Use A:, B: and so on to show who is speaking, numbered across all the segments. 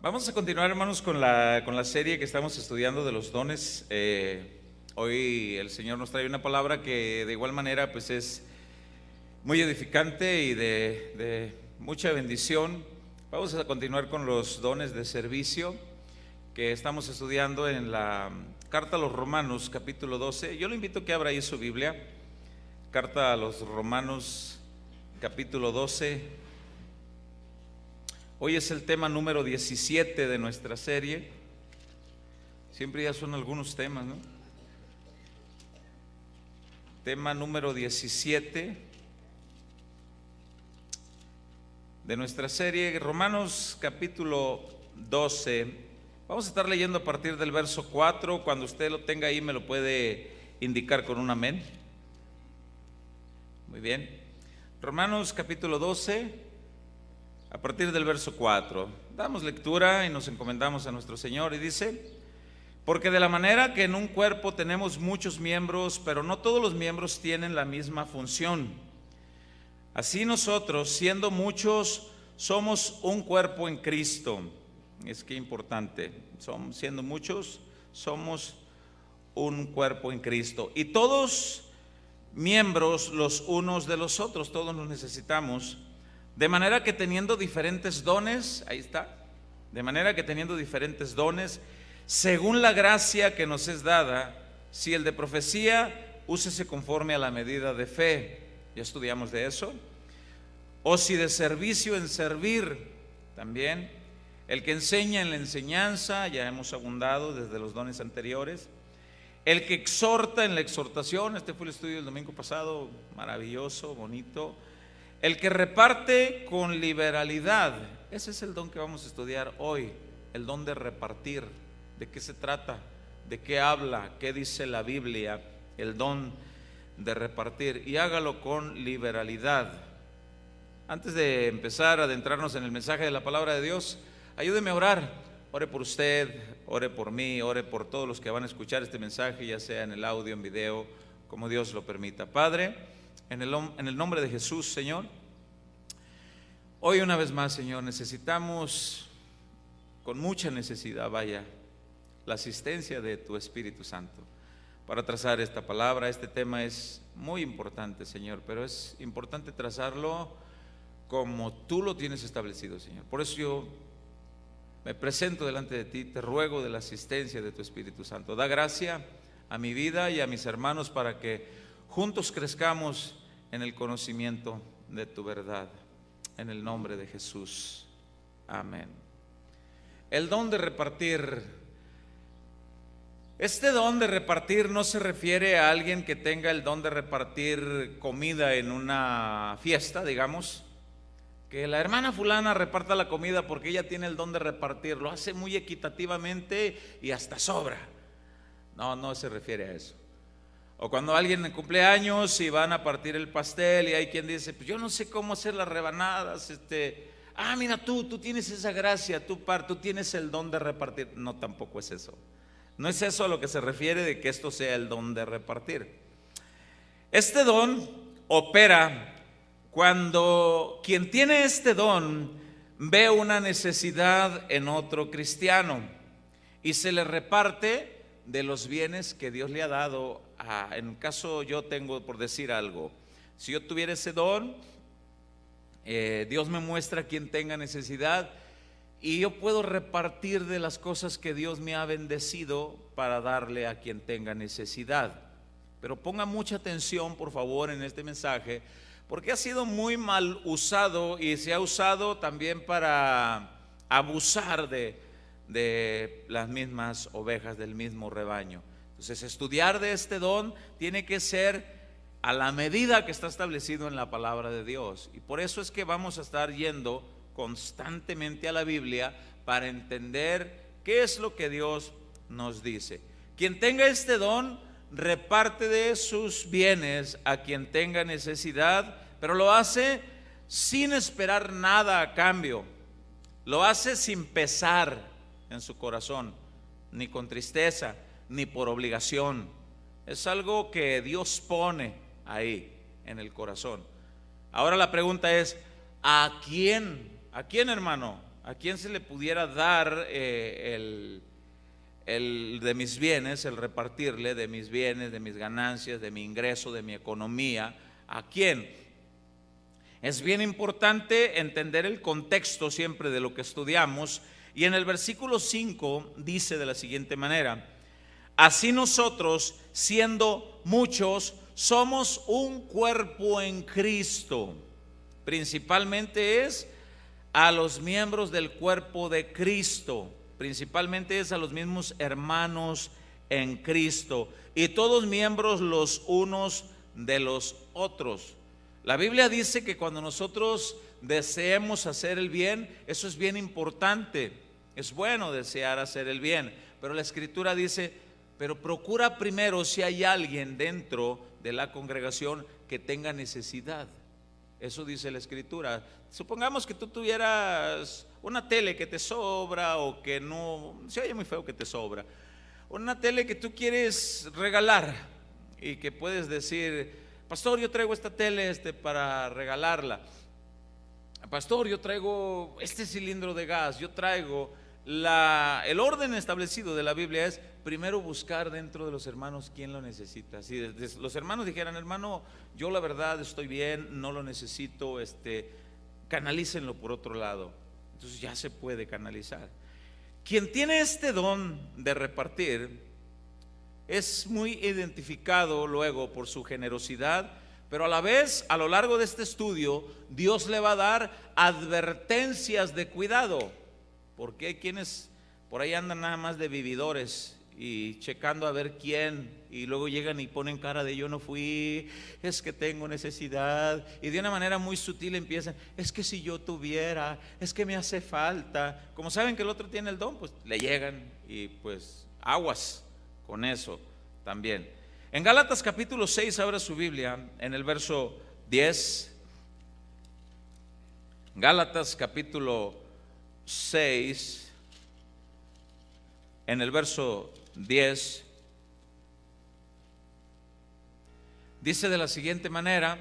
A: Vamos a continuar, hermanos, con la serie que estamos estudiando de los dones. Hoy el Señor nos trae una palabra que de igual manera pues es muy edificante y de mucha bendición. Vamos a continuar con los dones de servicio que estamos estudiando en la carta a los Romanos, capítulo 12. Yo le invito a que abra ahí su Biblia, carta a los Romanos, capítulo 12. Hoy es el tema número 17 de nuestra serie. Siempre ya son algunos temas, ¿no? Tema número 17 de nuestra serie, Romanos capítulo 12. Vamos a estar leyendo a partir del verso 4. Cuando usted lo tenga ahí me lo puede indicar con un amén. Muy bien. Romanos capítulo 12. A partir del verso 4, damos lectura y nos encomendamos a nuestro Señor y dice: porque de la manera que en un cuerpo tenemos muchos miembros, pero no todos los miembros tienen la misma función. Así nosotros, siendo muchos, somos un cuerpo en Cristo. Es que importante, siendo muchos, somos un cuerpo en Cristo. Y todos miembros los unos de los otros, todos nos necesitamos. De manera que teniendo diferentes dones, ahí está, de manera que teniendo diferentes dones, según la gracia que nos es dada, si el de profecía, úsese conforme a la medida de fe, ya estudiamos de eso, o si de servicio en servir, también, el que enseña en la enseñanza, ya hemos abundado desde los dones anteriores, el que exhorta en la exhortación, este fue el estudio del domingo pasado, maravilloso, bonito, el que reparte con liberalidad, ese es el don que vamos a estudiar hoy, el don de repartir. ¿De qué se trata? ¿De qué habla? ¿Qué dice la Biblia? El don de repartir, y hágalo con liberalidad. Antes de empezar a adentrarnos en el mensaje de la palabra de Dios, ayúdeme a orar. Ore por usted, ore por mí, ore por todos los que van a escuchar este mensaje, ya sea en el audio, en video, como Dios lo permita. Padre, en el nombre de Jesús, Señor, hoy una vez más, Señor, necesitamos, con mucha necesidad, vaya, la asistencia de tu Espíritu Santo para trazar esta palabra. Este tema es muy importante, Señor, pero es importante trazarlo como tú lo tienes establecido, Señor. Por eso yo me presento delante de ti, te ruego de la asistencia de tu Espíritu Santo. Da gracia a mi vida y a mis hermanos para que juntos crezcamos en el conocimiento de tu verdad. En el nombre de Jesús. Amén. El don de repartir. Este don de repartir no se refiere a alguien que tenga el don de repartir comida en una fiesta, digamos. Que la hermana fulana reparta la comida porque ella tiene el don de repartir. Lo hace muy equitativamente y hasta sobra. No se refiere a eso. O cuando alguien cumple años y van a partir el pastel y hay quien dice: pues yo no sé cómo hacer las rebanadas, mira, tú tienes esa gracia, tú tienes el don de repartir. No, tampoco es eso. No es eso a lo que se refiere de que esto sea el don de repartir. Este don opera cuando quien tiene este don ve una necesidad en otro cristiano y se le reparte de los bienes que Dios le ha dado. En caso yo tengo, por decir algo, si yo tuviera ese don, Dios me muestra a quien tenga necesidad y yo puedo repartir de las cosas que Dios me ha bendecido para darle a quien tenga necesidad. Pero ponga mucha atención, por favor, en este mensaje, porque ha sido muy mal usado y se ha usado también para abusar de las mismas ovejas del mismo rebaño. Entonces, estudiar de este don tiene que ser a la medida que está establecido en la palabra de Dios. Y por eso es que vamos a estar yendo constantemente a la Biblia para entender qué es lo que Dios nos dice. Quien tenga este don reparte de sus bienes a quien tenga necesidad, pero lo hace sin esperar nada a cambio. Lo hace sin pesar en su corazón, ni con tristeza, ni por obligación. Es algo que Dios pone ahí en el corazón. Ahora la pregunta es: ¿a quién, hermano? ¿A quién se le pudiera dar el de mis bienes, el repartirle de mis bienes, de mis ganancias, de mi ingreso, de mi economía? ¿A quién? Es bien importante entender el contexto siempre de lo que estudiamos, y en el versículo 5 dice de la siguiente manera: así nosotros, siendo muchos, somos un cuerpo en Cristo. Principalmente es a los miembros del cuerpo de Cristo, principalmente es a los mismos hermanos en Cristo, y todos miembros los unos de los otros. La Biblia dice que cuando nosotros deseemos hacer el bien, eso es bien importante. Es bueno desear hacer el bien, pero la Escritura dice: pero procura primero si hay alguien dentro de la congregación que tenga necesidad. Eso dice la Escritura. Supongamos que tú tuvieras una tele que te sobra, o que no, se oye muy feo que te sobra, una tele que tú quieres regalar y que puedes decir: pastor, yo traigo esta tele para regalarla. Pastor, yo traigo este cilindro de gas, yo traigo el orden establecido de la Biblia es primero buscar dentro de los hermanos quién lo necesita. Si los hermanos dijeran: hermano, yo la verdad estoy bien, no lo necesito, canalícenlo por otro lado. Entonces ya se puede canalizar. Quien tiene este don de repartir es muy identificado luego por su generosidad, pero a la vez, a lo largo de este estudio, Dios le va a dar advertencias de cuidado, porque hay quienes por ahí andan nada más de vividores y checando a ver quién, y luego llegan y ponen cara de yo no fui, es que tengo necesidad, y de una manera muy sutil empiezan: es que si yo tuviera, es que me hace falta. Como saben que el otro tiene el don, pues le llegan, y pues aguas con eso también. En Gálatas capítulo 6, abra su Biblia en el verso 10. Gálatas capítulo 6, en el verso 10, dice de la siguiente manera: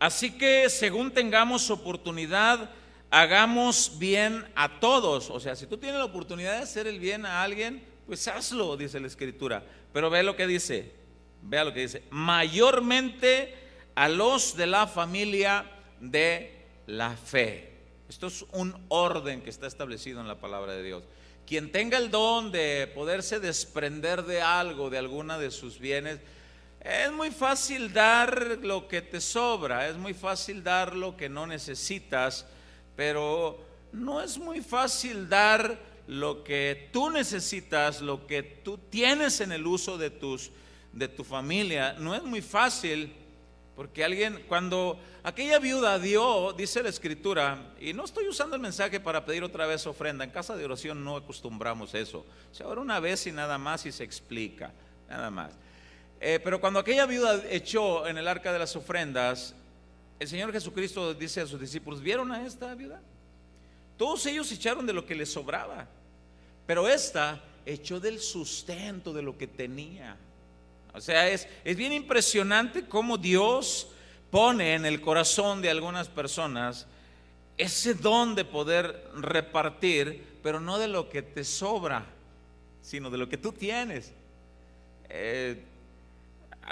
A: así que según tengamos oportunidad, hagamos bien a todos. O sea, si tú tienes la oportunidad de hacer el bien a alguien, pues hazlo, dice la Escritura. Pero ve lo que dice, vea lo que dice: mayormente a los de la familia de la fe. Esto es un orden que está establecido en la palabra de Dios. Quien tenga el don de poderse desprender de algo, de alguna de sus bienes, es muy fácil dar lo que te sobra, es muy fácil dar lo que no necesitas, pero no es muy fácil dar lo que tú necesitas, lo que tú tienes en el uso de tu familia. No es muy fácil, porque alguien, cuando aquella viuda dio, dice la Escritura, y no estoy usando el mensaje para pedir otra vez ofrenda, en casa de oración no acostumbramos eso, se ora una vez y nada más, y se explica, nada más. Pero cuando aquella viuda echó en el arca de las ofrendas, el Señor Jesucristo dice a sus discípulos: ¿vieron a esta viuda? Todos ellos echaron de lo que les sobraba, pero esta echó del sustento de lo que tenía. O sea, es bien impresionante cómo Dios pone en el corazón de algunas personas ese don de poder repartir, pero no de lo que te sobra, sino de lo que tú tienes.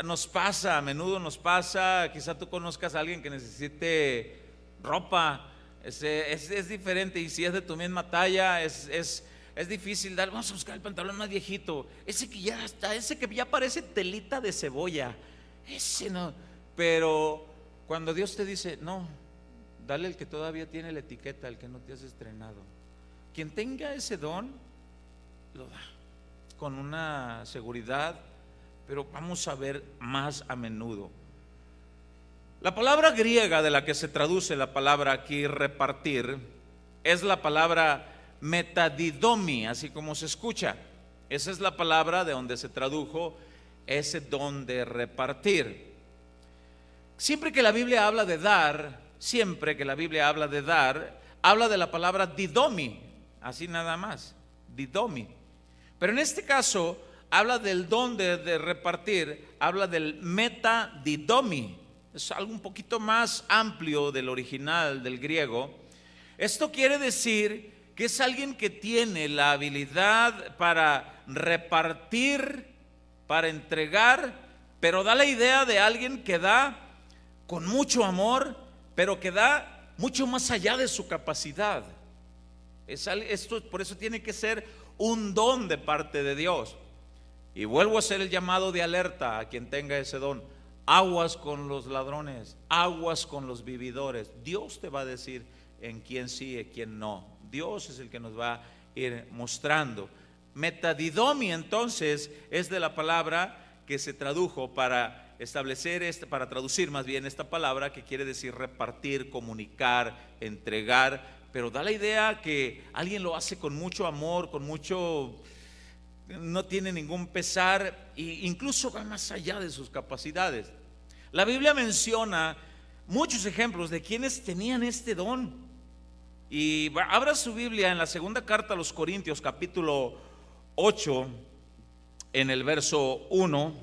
A: Nos pasa, a menudo nos pasa, quizá tú conozcas a alguien que necesite ropa, es diferente, y si es de tu misma talla, es difícil dar. Vamos a buscar el pantalón más viejito, ese que ya está, ese que ya parece telita de cebolla, ese no. Pero cuando Dios te dice: no, dale el que todavía tiene la etiqueta, el que no te has estrenado. Quien tenga ese don lo da con una seguridad, pero vamos a ver más a menudo. La palabra griega de la que se traduce la palabra aquí repartir es la palabra metadidomi, así como se escucha. Esa es la palabra de donde se tradujo ese don de repartir. Siempre que la Biblia habla de dar, habla de la palabra didomi, así nada más, didomi. Pero en este caso habla del don de repartir, habla del metadidomi. es algo un poquito más amplio del original, del griego. Esto quiere decir que es alguien que tiene la habilidad para repartir, para entregar, pero da la idea de alguien que da con mucho amor, pero que da mucho más allá de su capacidad. Esto por eso tiene que ser un don de parte de Dios. Y vuelvo a hacer el llamado de alerta a quien tenga ese don: aguas con los ladrones, aguas con los vividores. Dios te va a decir en quién sí y en quién no. Dios es el que nos va a ir mostrando. Metadidomi entonces es de la palabra que se tradujo para establecer, para traducir más bien esta palabra, que quiere decir repartir, comunicar, entregar, pero da la idea que alguien lo hace con mucho amor, con mucho, no tiene ningún pesar, e incluso va más allá de sus capacidades. La Biblia menciona muchos ejemplos de quienes tenían este don. Y abra su Biblia en la segunda carta a los Corintios, capítulo 8, en el verso 1.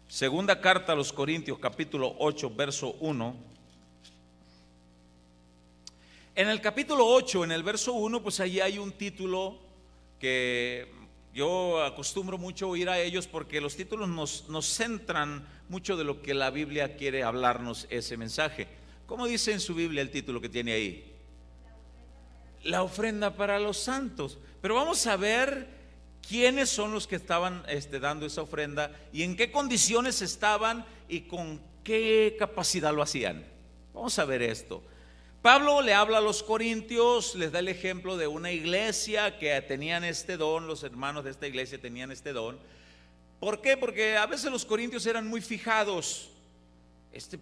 A: Segunda carta a los Corintios, capítulo 8, verso 1. En el capítulo 8, en el verso 1, pues allí hay un título que yo acostumbro mucho oír a ellos, porque los títulos nos centran mucho de lo que la Biblia quiere hablarnos, ese mensaje. ¿Cómo dice en su Biblia el título que tiene ahí? La ofrenda para los santos. Pero vamos a ver quiénes son los que estaban dando esa ofrenda, y en qué condiciones estaban y con qué capacidad lo hacían. Vamos a ver esto. Pablo le habla a los corintios, les da el ejemplo de una iglesia que tenían este don, los hermanos de esta iglesia tenían este don. ¿Por qué? Porque a veces los corintios eran muy fijados.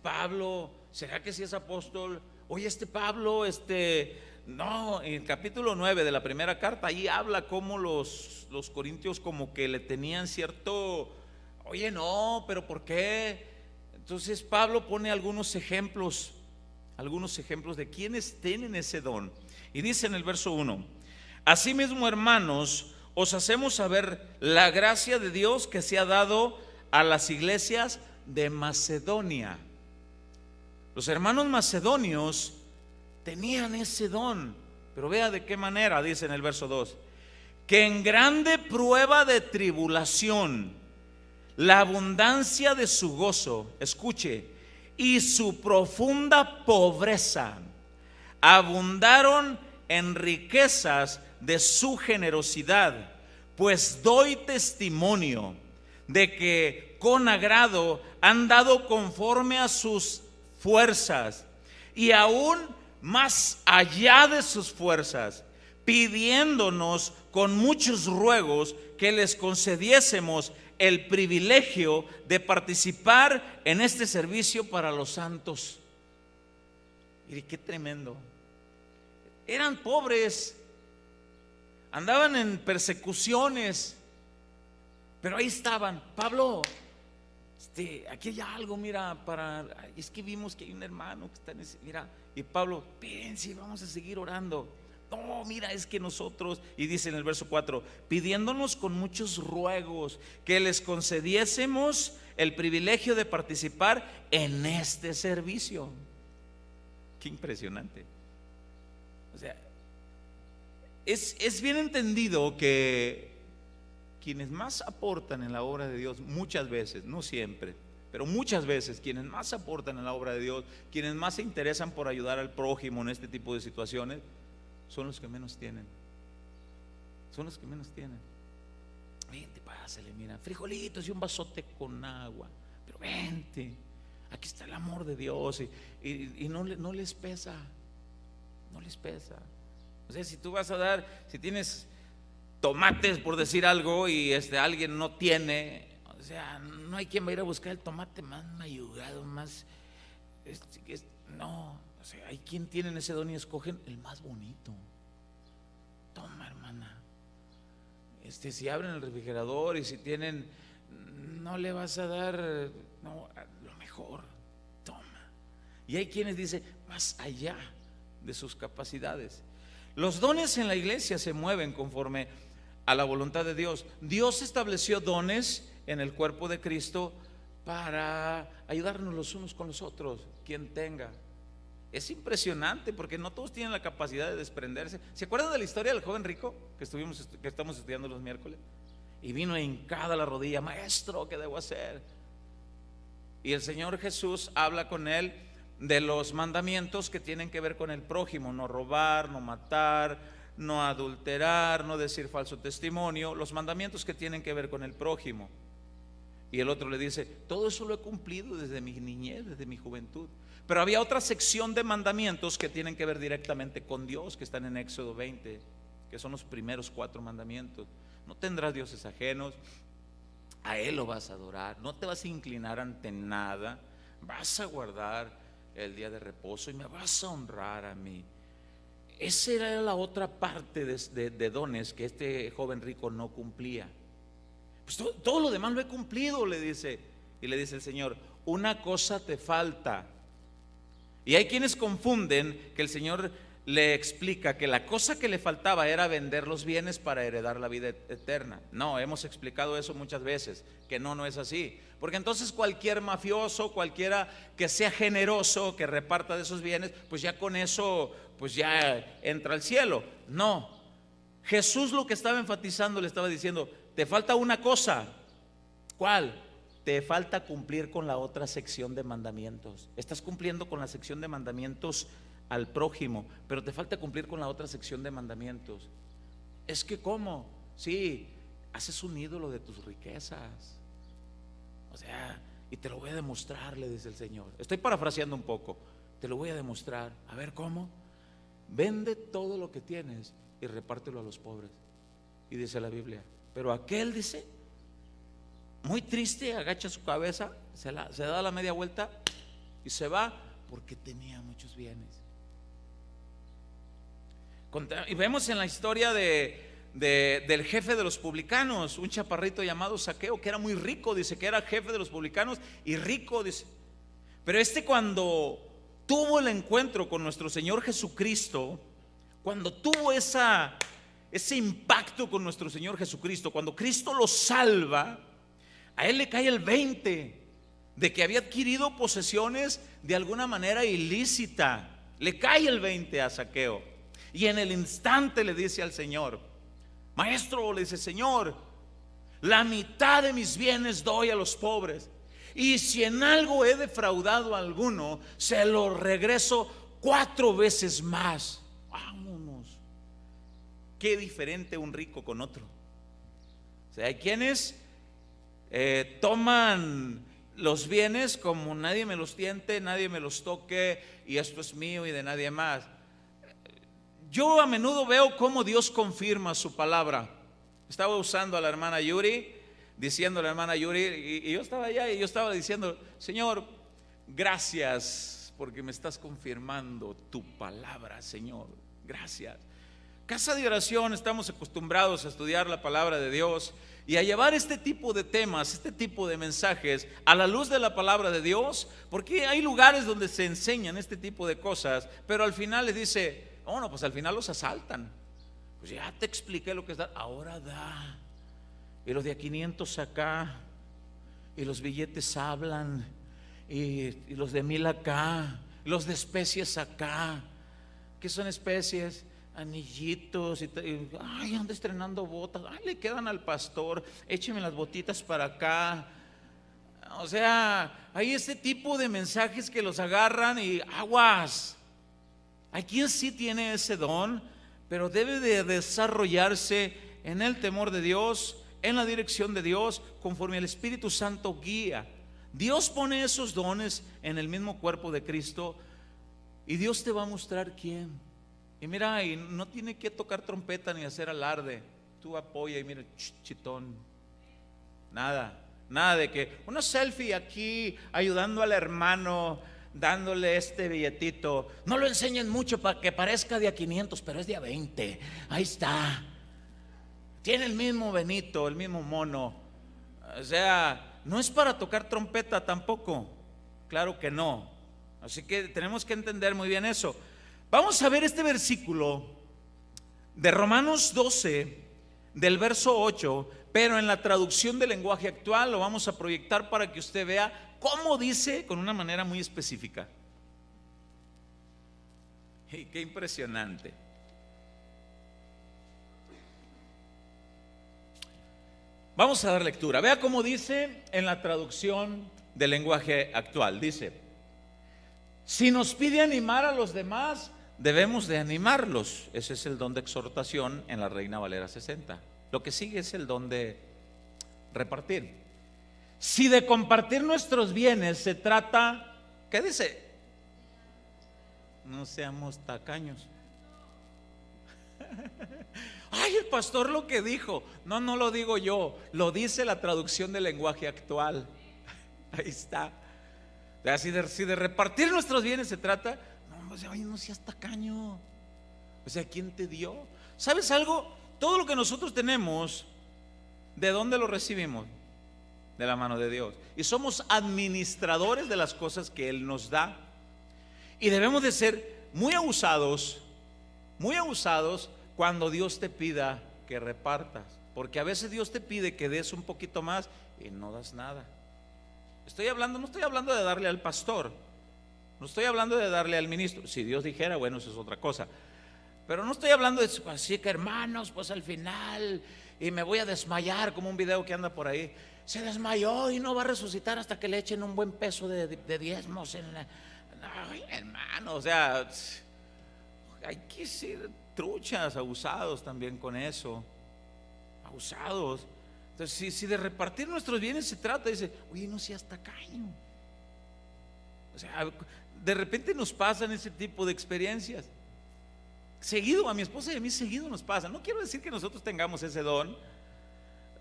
A: Pablo, ¿será que sí es apóstol? Oye, Pablo, no, en el capítulo 9 de la primera carta, ahí habla cómo los corintios como que le tenían cierto, oye, no, pero ¿por qué? Entonces Pablo pone algunos ejemplos de quienes tienen ese don. Y dice en el verso 1: asimismo, hermanos, os hacemos saber la gracia de Dios que se ha dado a las iglesias de Macedonia. Los hermanos macedonios tenían ese don, pero vea de qué manera. Dice en el verso 2: que en grande prueba de tribulación, la abundancia de su gozo, escuche, y su profunda pobreza, abundaron en riquezas de su generosidad. Pues doy testimonio de que con agrado han dado conforme a sus fuerzas, y aún más allá de sus fuerzas, pidiéndonos con muchos ruegos que les concediésemos el privilegio de participar en este servicio para los santos. Mire qué tremendo. Eran pobres, andaban en persecuciones, pero ahí estaban. Pablo, aquí hay algo, mira, es que vimos que hay un hermano que está en ese, mira. Y Pablo, espérense, vamos a seguir orando. No, mira, es que nosotros, y dice en el verso 4, pidiéndonos con muchos ruegos que les concediésemos el privilegio de participar en este servicio. Qué impresionante. O sea, es bien entendido que quienes más aportan en la obra de Dios, muchas veces, no siempre, pero muchas veces, quienes más aportan en la obra de Dios, quienes más se interesan por ayudar al prójimo en este tipo de situaciones, son los que menos tienen. Son los que menos tienen. Vente, pásale, mira, frijolitos y un vasote con agua, pero vente, aquí está el amor de Dios, y no les pesa. No les pesa. O sea, si tú vas a dar, si tienes tomates, por decir algo, y alguien no tiene, o sea, no hay quien va a ir a buscar el tomate más mayugado, más no, o sea, hay quien tienen ese don y escogen el más bonito. Toma, hermana, si abren el refrigerador y si tienen, no le vas a dar lo mejor. Toma. Y hay quienes dicen más allá de sus capacidades. Los dones en la iglesia se mueven conforme a la voluntad de Dios. Dios estableció dones en el cuerpo de Cristo para ayudarnos los unos con los otros, quien tenga. Es impresionante porque no todos tienen la capacidad de desprenderse. ¿Se acuerdan de la historia del joven rico que estamos estudiando los miércoles? Y vino hincada la rodilla: maestro, ¿qué debo hacer? Y el Señor Jesús habla con él de los mandamientos que tienen que ver con el prójimo: no robar, no matar, no adulterar, no decir falso testimonio, los mandamientos que tienen que ver con el prójimo. Y el otro le dice: todo eso lo he cumplido desde mi niñez, desde mi juventud. Pero había otra sección de mandamientos que tienen que ver directamente con Dios, que están en Éxodo 20, que son los primeros 4 mandamientos. No tendrás dioses ajenos, a Él lo vas a adorar, no te vas a inclinar ante nada, vas a guardar el día de reposo y me vas a honrar a mí. Esa era la otra parte de dones que este joven rico no cumplía. Pues todo lo demás lo he cumplido, le dice. Y le dice el Señor: una cosa te falta. Y hay quienes confunden que el Señor le explica que la cosa que le faltaba era vender los bienes para heredar la vida eterna. No, hemos explicado eso muchas veces, que no es así. Porque entonces cualquier mafioso, cualquiera que sea generoso, que reparta de esos bienes, pues ya con eso, pues ya entra al cielo. No, Jesús lo que estaba enfatizando, le estaba diciendo: te falta una cosa. ¿Cuál? Te falta cumplir con la otra sección de mandamientos. Estás cumpliendo con la sección de mandamientos al prójimo, pero te falta cumplir con la otra sección de mandamientos. Es que ¿cómo? Sí, haces un ídolo de tus riquezas. O sea, y te lo voy a demostrar, le dice el Señor. Estoy parafraseando un poco. Te lo voy a demostrar. A ver, ¿cómo? Vende todo lo que tienes y repártelo a los pobres. Y dice la Biblia, pero aquel, dice, muy triste, agacha su cabeza, se da la media vuelta y se va, porque tenía muchos bienes. Y vemos en la historia del jefe de los publicanos, un chaparrito llamado Zaqueo, que era muy rico, dice que era jefe de los publicanos y rico, dice. Pero cuando tuvo el encuentro con nuestro Señor Jesucristo, cuando tuvo ese impacto con nuestro Señor Jesucristo, cuando Cristo lo salva, a él le cae el 20 de que había adquirido posesiones de alguna manera ilícita. Le cae el 20 a Zaqueo. Y en el instante le dice al Señor: maestro, le dice, Señor, la mitad de mis bienes doy a los pobres, y si en algo he defraudado a alguno, se lo regreso 4 veces más. Vámonos. Qué diferente un rico con otro. O sea, hay quienes toman los bienes como nadie me los tiente, nadie me los toque, y esto es mío y de nadie más. Yo a menudo veo cómo Dios confirma su palabra. Estaba usando a la hermana Yuri, diciendo a la hermana Yuri, y yo estaba allá y yo estaba diciendo: Señor, gracias porque me estás confirmando tu palabra, Señor, gracias. Casa de Oración estamos acostumbrados a estudiar la palabra de Dios y a llevar este tipo de temas, este tipo de mensajes a la luz de la palabra de Dios, porque hay lugares donde se enseñan este tipo de cosas, pero al final les dice: oh, no, pues al final los asaltan. Pues ya te expliqué lo que es dar, ahora da. Y los de a 500 acá, y los billetes hablan, y los de 1000 acá, los de especies acá. ¿Qué son especies? Anillitos ay, anda estrenando botas, ay, le quedan al pastor, écheme las botitas para acá. O sea, hay este tipo de mensajes que los agarran y aguas. Hay quien sí tiene ese don, pero debe de desarrollarse en el temor de Dios, en la dirección de Dios, conforme el Espíritu Santo guía. Dios pone esos dones en el mismo cuerpo de Cristo y Dios te va a mostrar quién. Y mira, y no tiene que tocar trompeta ni hacer alarde. Tú apoya y mira, chitón. Nada de que una selfie aquí ayudando al hermano, dándole este billetito. No lo enseñen mucho para que parezca de a 500, pero es de a 20. Ahí está. Tiene el mismo Benito, el mismo mono. O sea, no es para tocar trompeta tampoco. Claro que no. Así que tenemos que entender muy bien eso. Vamos a ver este versículo de Romanos 12, del verso 8, pero en la traducción del lenguaje actual lo vamos a proyectar para que usted vea cómo dice con una manera muy específica. Y qué impresionante. Vamos a dar lectura. Vea cómo dice en la traducción del lenguaje actual. Dice: si nos pide animar a los demás, debemos de animarlos. Ese es el don de exhortación en la Reina Valera 60. Lo que sigue es el don de repartir. Si de compartir nuestros bienes se trata, ¿qué dice? No seamos tacaños. Ay, el pastor lo que dijo. No, no lo digo yo, lo dice la traducción del lenguaje actual. Ahí está. Si de repartir nuestros bienes se trata, no, oye, no seas tacaño. O sea, ¿quién te dio? ¿Sabes algo? Todo lo que nosotros tenemos, ¿de dónde lo recibimos? De la mano de Dios. Y somos administradores de las cosas que Él nos da. Y debemos de ser muy abusados cuando Dios te pida que repartas. Porque a veces Dios te pide que des un poquito más y no das nada. No estoy hablando de darle al pastor, no estoy hablando de darle al ministro. Si Dios dijera, bueno, eso es otra cosa. Pero no estoy hablando de eso, así que hermanos, pues al final, y me voy a desmayar, como un video que anda por ahí. Se desmayó y no va a resucitar hasta que le echen un buen peso de diezmos en la... Ay, hermano, o sea, hay que ser truchas, abusados también con eso. Abusados. Entonces, si de repartir nuestros bienes se trata, dice, oye, no seas tacaño. O sea, de repente nos pasan ese tipo de experiencias. Seguido, a mi esposa y a mí seguido nos pasa. No quiero decir que nosotros tengamos ese don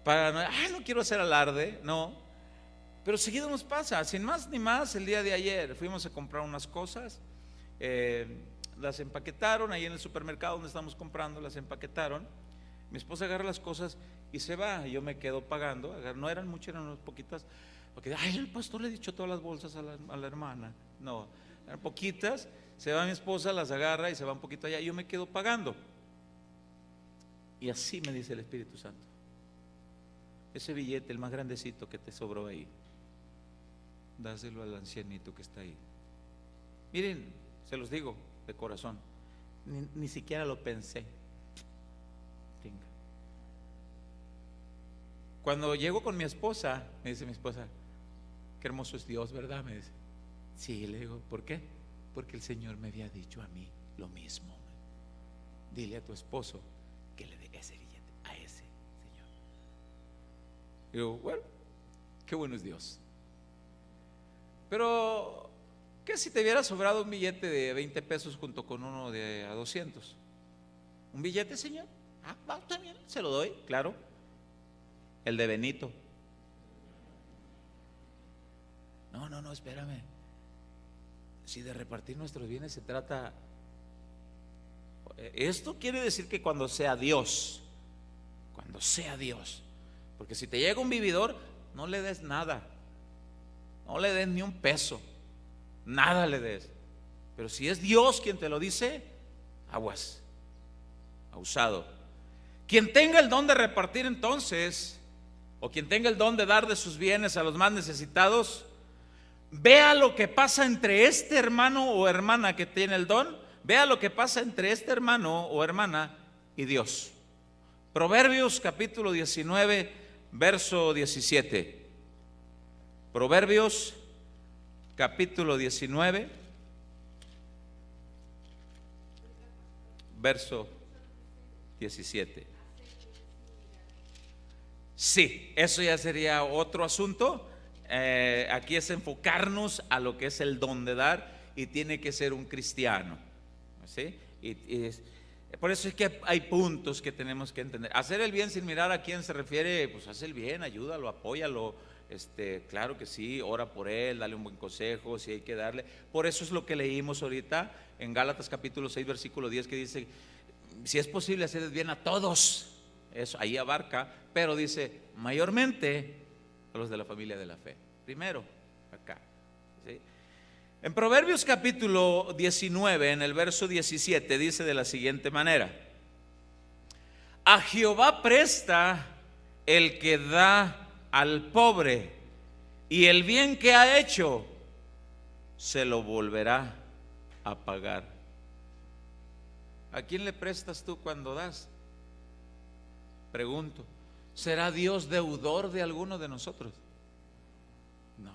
A: para, no quiero hacer alarde, no. Pero seguido nos pasa, sin más ni más. El día de ayer fuimos a comprar unas cosas, las empaquetaron ahí en el supermercado donde estamos comprando, las empaquetaron. Mi esposa agarra las cosas y se va, y yo me quedo pagando. No eran muchas, eran unas poquitas, porque el pastor le ha dicho todas las bolsas a la hermana. No, eran poquitas. Se va mi esposa, las agarra y se va un poquito allá, y yo me quedo pagando. Y así me dice el Espíritu Santo: ese billete, el más grandecito que te sobró ahí, dáselo al ancianito que está ahí. Miren, se los digo de corazón, ni siquiera lo pensé. Venga. Cuando llego con mi esposa, me dice mi esposa: qué hermoso es Dios, ¿verdad? Me dice. Sí, le digo, ¿por qué? Porque el Señor me había dicho a mí lo mismo. Dile a tu esposo que le dé ese billete a ese señor. Digo, bueno, qué bueno es Dios. Pero, ¿qué si te hubiera sobrado un billete de 20 pesos junto con uno de a 200? ¿Un billete, señor? Va, está bien, se lo doy, claro. El de Benito. No, espérame. Si de repartir nuestros bienes se trata, esto quiere decir que cuando sea Dios, porque si te llega un vividor, no le des nada, no le des ni un peso, nada le des. Pero si es Dios quien te lo dice, aguas, abusado. Quien tenga el don de repartir entonces, o quien tenga el don de dar de sus bienes a los más necesitados, vea lo que pasa entre este hermano o hermana que tiene el don. Vea lo que pasa entre este hermano o hermana y Dios. Proverbios capítulo 19, verso 17. Proverbios capítulo 19, verso 17. Sí, eso ya sería otro asunto. Aquí es enfocarnos a lo que es el don de dar, y tiene que ser un cristiano, ¿sí? Por eso es que hay puntos que tenemos que entender. Hacer el bien sin mirar a quién se refiere, pues haz el bien, ayúdalo, apóyalo, claro que sí, ora por él, dale un buen consejo si hay que darle. Por eso es lo que leímos ahorita en Gálatas capítulo 6 versículo 10, que dice: si es posible hacer el bien a todos. Eso ahí abarca, pero dice mayormente a los de la familia de la fe. Primero acá, ¿sí? En Proverbios capítulo 19, en el verso 17, dice de la siguiente manera: a Jehová presta el que da al pobre, y el bien que ha hecho se lo volverá a pagar. ¿A quién le prestas tú cuando das? Pregunto, ¿será Dios deudor de alguno de nosotros? No,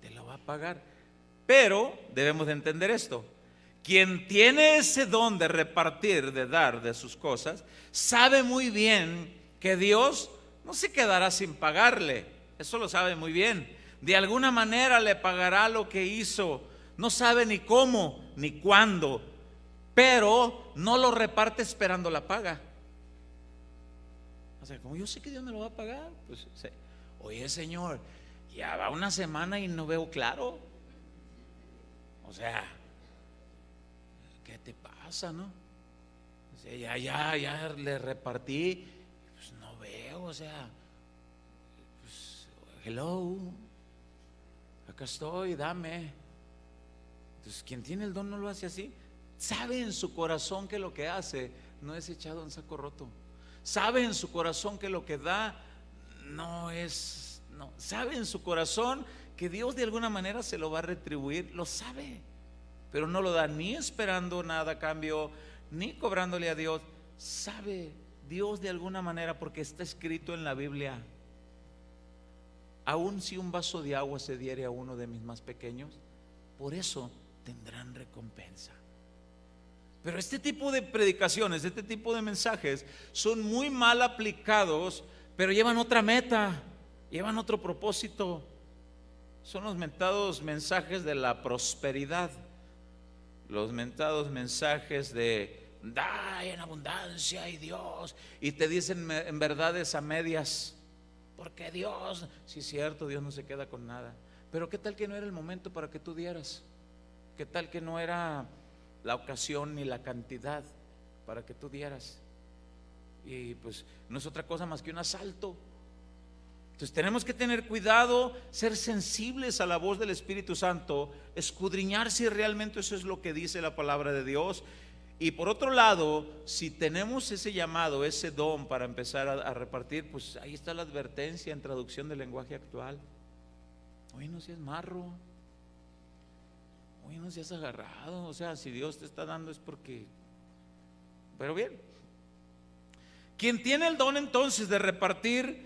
A: te lo va a pagar. Pero debemos de entender esto: quien tiene ese don de repartir, de dar de sus cosas, sabe muy bien que Dios no se quedará sin pagarle. Eso lo sabe muy bien. De alguna manera le pagará lo que hizo. No sabe ni cómo ni cuándo, pero no lo reparte esperando la paga. O sea, como yo sé que Dios me lo va a pagar, pues, oye, Señor, ya va una semana y no veo claro. O sea, ¿qué te pasa, no? O sea, ya le repartí, pues no veo, o sea, pues, hello, acá estoy, dame. Entonces, quien tiene el don no lo hace así. Sabe en su corazón que lo que hace no es echado en saco roto. Sabe en su corazón que lo que da no es, no. Sabe en su corazón que Dios de alguna manera se lo va a retribuir. Lo sabe, pero no lo da ni esperando nada a cambio, ni cobrándole a Dios. Sabe Dios de alguna manera, porque está escrito en la Biblia: aun si un vaso de agua se diere a uno de mis más pequeños, por eso tendrán recompensa. Pero este tipo de predicaciones, este tipo de mensajes son muy mal aplicados, pero llevan otra meta, llevan otro propósito. Son los mentados mensajes de la prosperidad, los mentados mensajes de da en abundancia y Dios, y te dicen en verdades a medias, porque Dios, sí es cierto, Dios no se queda con nada, pero qué tal que no era el momento para que tú dieras, qué tal que no era la ocasión ni la cantidad para que tú dieras, y pues no es otra cosa más que un asalto. Entonces tenemos que tener cuidado, ser sensibles a la voz del Espíritu Santo, escudriñar si realmente eso es lo que dice la palabra de Dios. Y por otro lado, si tenemos ese llamado, ese don para empezar a repartir, pues ahí está la advertencia en traducción del lenguaje actual: oye, no seas marro, oye, no seas agarrado. O sea, si Dios te está dando es porque... Pero bien, quien tiene el don entonces de repartir,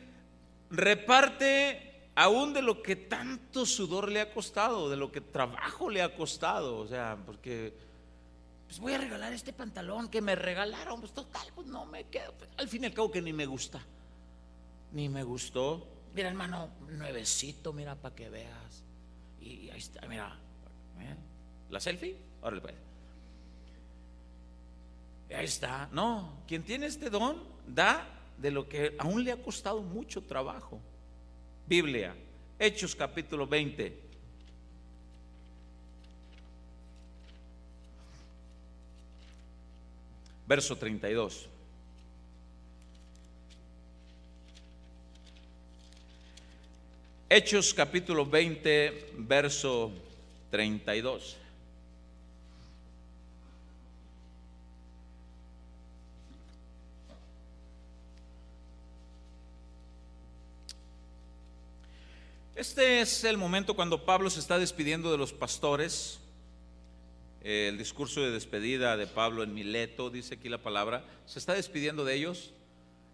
A: reparte aún de lo que tanto sudor le ha costado, de lo que trabajo le ha costado. O sea, porque pues voy a regalar este pantalón que me regalaron, pues total, pues no me quedo, al fin y al cabo que ni me gusta, ni me gustó. Mira, hermano, nuevecito, mira, para que veas. Y ahí está, mira, la selfie, órale pues. Ahí está. No, quien tiene este don da de lo que aún le ha costado mucho trabajo. Biblia, Hechos capítulo 20. Verso 32. Hechos capítulo 20, verso 32. Este es el momento cuando Pablo se está despidiendo de los pastores. El discurso de despedida de Pablo en Mileto, dice aquí la palabra, se está despidiendo de ellos,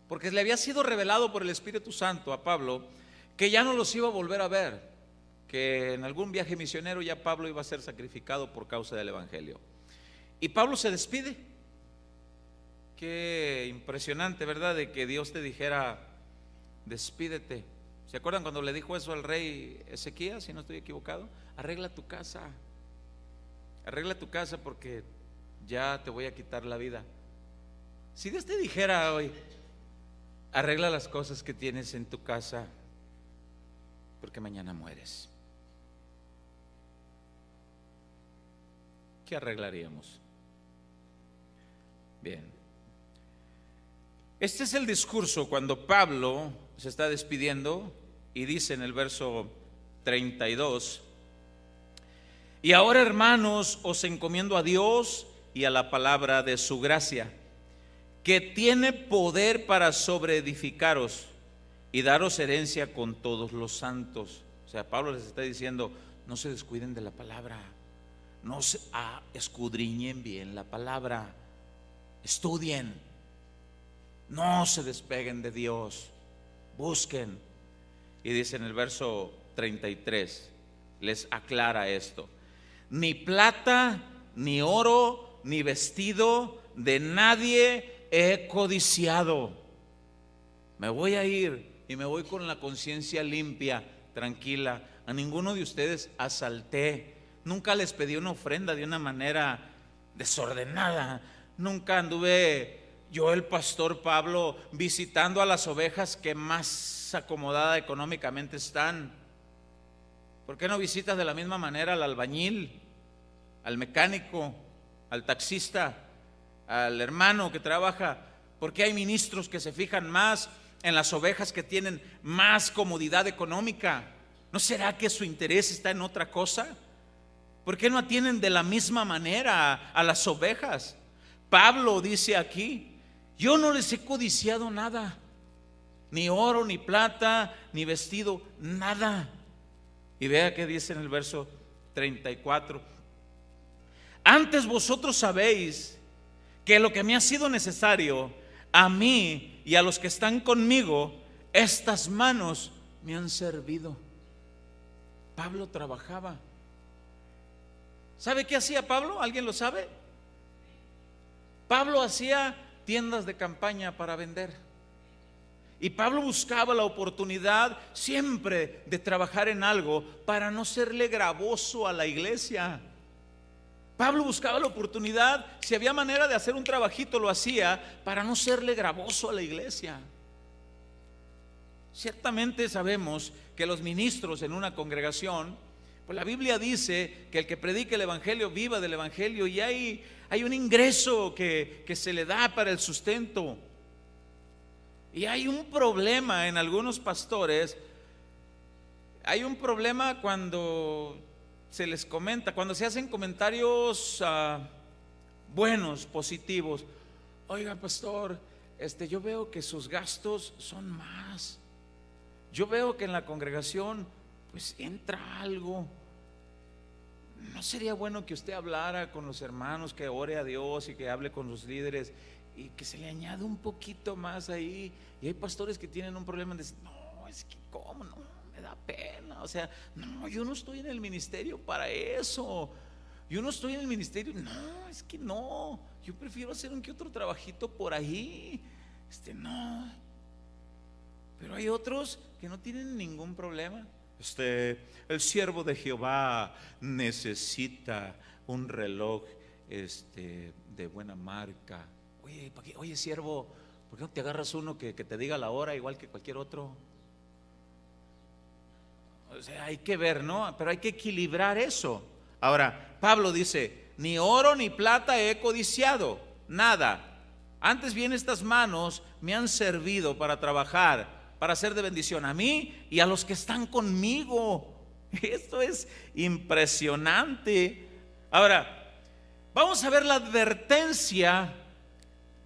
A: porque le había sido revelado por el Espíritu Santo a Pablo que ya no los iba a volver a ver, que en algún viaje misionero ya Pablo iba a ser sacrificado por causa del Evangelio. Y Pablo se despide. Qué impresionante, ¿verdad? De que Dios te dijera: despídete. ¿Se acuerdan cuando le dijo eso al rey Ezequías, si no estoy equivocado? Arregla tu casa porque ya te voy a quitar la vida. Si Dios te dijera hoy: arregla las cosas que tienes en tu casa porque mañana mueres, ¿qué arreglaríamos? Bien, este es el discurso cuando Pablo se está despidiendo y dice en el verso 32: y ahora, hermanos, os encomiendo a Dios y a la palabra de su gracia, que tiene poder para sobreedificaros y daros herencia con todos los santos. O sea, Pablo les está diciendo, no se descuiden de la palabra, no se escudriñen bien la palabra, estudien, no se despeguen de Dios, busquen. Y dice en el verso 33, les aclara esto: ni plata, ni oro, ni vestido de nadie he codiciado. Me voy a ir y me voy con la conciencia limpia, tranquila. A ninguno de ustedes asalté, nunca les pedí una ofrenda de una manera desordenada, nunca anduve yo, el pastor Pablo, visitando a las ovejas que más acomodadas económicamente están. ¿Por qué no visitas de la misma manera al albañil, al mecánico, al taxista, al hermano que trabaja? ¿Por qué hay ministros que se fijan más en las ovejas que tienen más comodidad económica? ¿No será que su interés está en otra cosa? ¿Por qué no atienden de la misma manera a las ovejas? Pablo dice aquí: yo no les he codiciado nada, ni oro, ni plata, ni vestido, nada. Y vea que dice en el verso 34: antes vosotros sabéis que lo que me ha sido necesario a mí y a los que están conmigo, estas manos me han servido. Pablo trabajaba. ¿Sabe qué hacía Pablo? ¿Alguien lo sabe? Pablo hacía tiendas de campaña para vender. Y Pablo buscaba la oportunidad siempre de trabajar en algo para no serle gravoso a la iglesia. Pablo buscaba la oportunidad, si había manera de hacer un trabajito, lo hacía para no serle gravoso a la iglesia. Ciertamente sabemos que los ministros en una congregación, pues la Biblia dice que el que predique el evangelio viva del evangelio, y hay un ingreso que se le da para el sustento. Y hay un problema en algunos pastores, hay un problema cuando se les comenta, cuando se hacen comentarios buenos, positivos. Oiga, pastor, yo veo que sus gastos son más. Yo veo que en la congregación pues entra algo. ¿No sería bueno que usted hablara con los hermanos, que ore a Dios y que hable con los líderes y que se le añade un poquito más ahí? Y hay pastores que tienen un problema de decir, no, es que cómo, no, me da pena, o sea, no, yo no estoy en el ministerio para eso, yo no estoy en el ministerio, no, es que no, yo prefiero hacer un que otro trabajito por ahí, no. Pero hay otros que no tienen ningún problema. El siervo de Jehová necesita un reloj de buena marca. Oye, siervo, ¿por qué no te agarras uno que te diga la hora igual que cualquier otro? O sea, hay que ver, ¿no? Pero hay que equilibrar eso. Ahora, Pablo dice: ni oro ni plata he codiciado, nada. Antes bien estas manos me han servido para trabajar, para ser de bendición a mí y a los que están conmigo. Esto es impresionante. Ahora, vamos a ver la advertencia.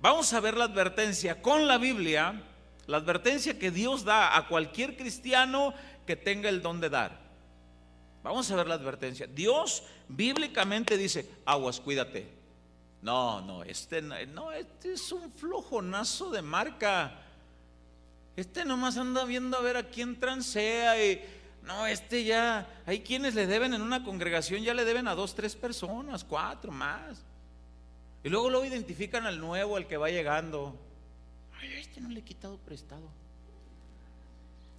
A: Vamos a ver la advertencia con la Biblia, la advertencia que Dios da a cualquier cristiano que tenga el don de dar. Vamos a ver la advertencia. Dios bíblicamente dice: aguas, cuídate. No, este es un flojonazo de marca. Nomás anda viendo a ver a quién transea. Y no, ya hay quienes le deben en una congregación, ya le deben a 2, 3 personas, 4 más. Y luego identifican al nuevo, al que va llegando. Ay, no le he quitado prestado.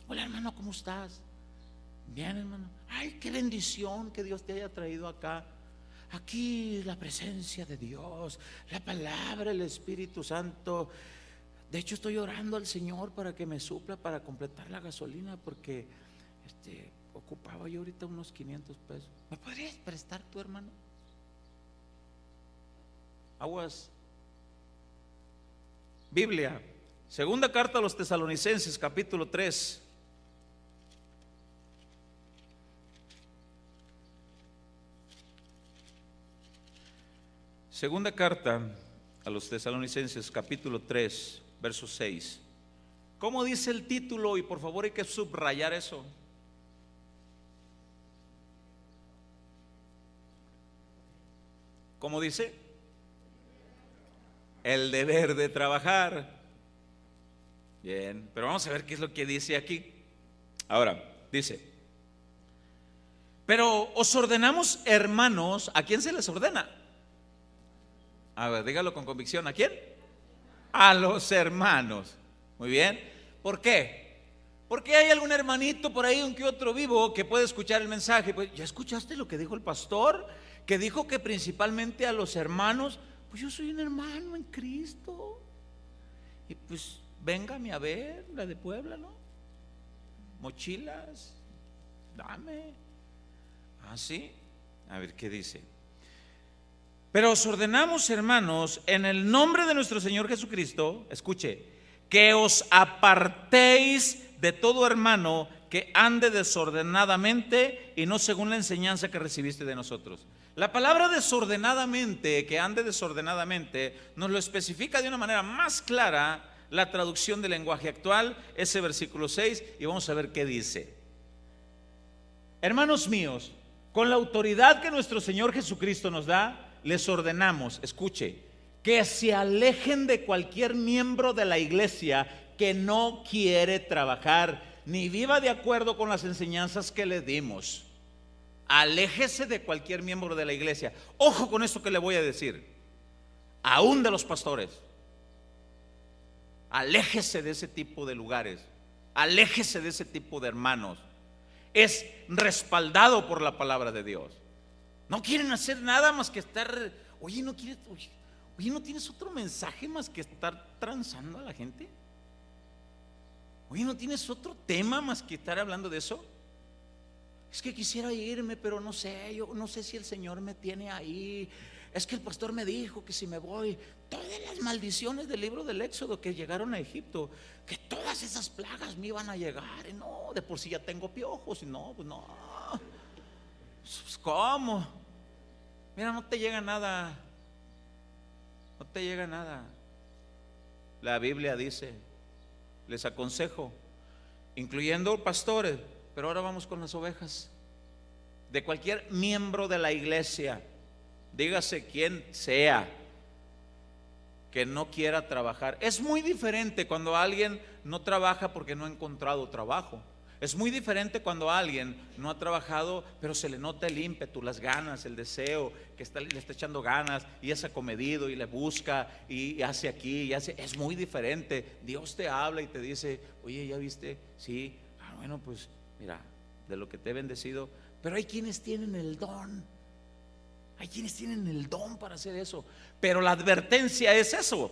A: Hola, hermano, ¿cómo estás? Bien, hermano. Ay, qué bendición que Dios te haya traído acá. Aquí la presencia de Dios, la palabra, el Espíritu Santo. De hecho, estoy orando al Señor para que me supla para completar la gasolina, porque ocupaba yo ahorita unos 500 pesos. ¿Me podrías prestar tu hermano? Aguas. Biblia, segunda carta a los Tesalonicenses, capítulo 3. Segunda carta a los Tesalonicenses capítulo 3, verso 6. ¿Cómo dice el título? Y por favor hay que subrayar eso. ¿Cómo dice? El deber de trabajar. Bien, pero vamos a ver qué es lo que dice aquí. Ahora, dice: pero os ordenamos, hermanos. ¿A quién se les ordena? A ver, dígalo con convicción. ¿A quién? A los hermanos. Muy bien. ¿Por qué? Porque hay algún hermanito por ahí, un que otro vivo, que puede escuchar el mensaje. Pues, ¿ya escuchaste lo que dijo el pastor? Que dijo que principalmente a los hermanos. Pues yo soy un hermano en Cristo. Y pues véngame a ver, la de Puebla, ¿no? Mochilas, dame. Ah, sí. A ver qué dice. Pero os ordenamos, hermanos, en el nombre de nuestro Señor Jesucristo, escuche, que os apartéis de todo hermano que ande desordenadamente y no según la enseñanza que recibiste de nosotros. La palabra desordenadamente, que ande desordenadamente, nos lo especifica de una manera más clara la traducción del lenguaje actual, ese versículo 6, y vamos a ver qué dice. Hermanos míos, con la autoridad que nuestro Señor Jesucristo nos da, les ordenamos, escuche, que se alejen de cualquier miembro de la iglesia que no quiere trabajar ni viva de acuerdo con las enseñanzas que le dimos. Aléjese de cualquier miembro de la iglesia. Ojo con esto que le voy a decir, aún de los pastores. Aléjese de ese tipo de lugares, aléjese de ese tipo de hermanos. Es respaldado por la palabra de Dios. No quieren hacer nada más que estar, oye, no tienes otro mensaje más que estar transando a la gente. Oye, no tienes otro tema más que estar hablando de eso. Es que quisiera irme, pero no sé, yo no sé si el Señor me tiene ahí. Es que el pastor me dijo que si me voy, todas las maldiciones del libro del Éxodo que llegaron a Egipto, que todas esas plagas me iban a llegar. Y no, de por sí ya tengo piojos. Y no, pues no. Pues, ¿cómo? Mira, no te llega nada. No te llega nada. La Biblia dice, les aconsejo, incluyendo pastores, pero ahora vamos con las ovejas, de cualquier miembro de la iglesia, dígase quien sea, que no quiera trabajar. Es muy diferente cuando alguien no trabaja porque no ha encontrado trabajo. Es muy diferente cuando alguien no ha trabajado, pero se le nota el ímpetu, las ganas, el deseo, que le está echando ganas y es acomedido y le busca y hace aquí y hace. Es muy diferente. Dios te habla y te dice, oye, ¿ya viste? Sí. Bueno, pues mira, de lo que te he bendecido. Pero hay quienes tienen el don. Hay quienes tienen el don para hacer eso. Pero la advertencia es eso: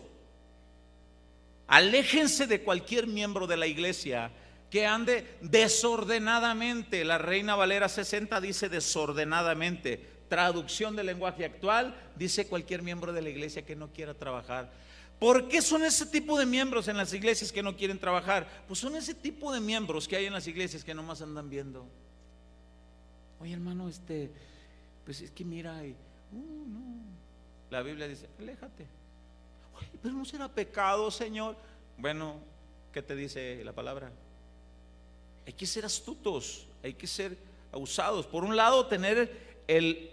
A: aléjense de cualquier miembro de la iglesia que ande desordenadamente. La Reina Valera 60 dice desordenadamente. Traducción del lenguaje actual dice cualquier miembro de la iglesia que no quiera trabajar. ¿Por qué son ese tipo de miembros en las iglesias que no quieren trabajar? Pues son ese tipo de miembros que hay en las iglesias que nomás andan viendo. Oye, hermano, pues es que mira, no. La Biblia dice, aléjate. Oye, pero no será pecado, Señor. Bueno, ¿qué te dice la palabra? Hay que ser astutos, hay que ser abusados. Por un lado, tener el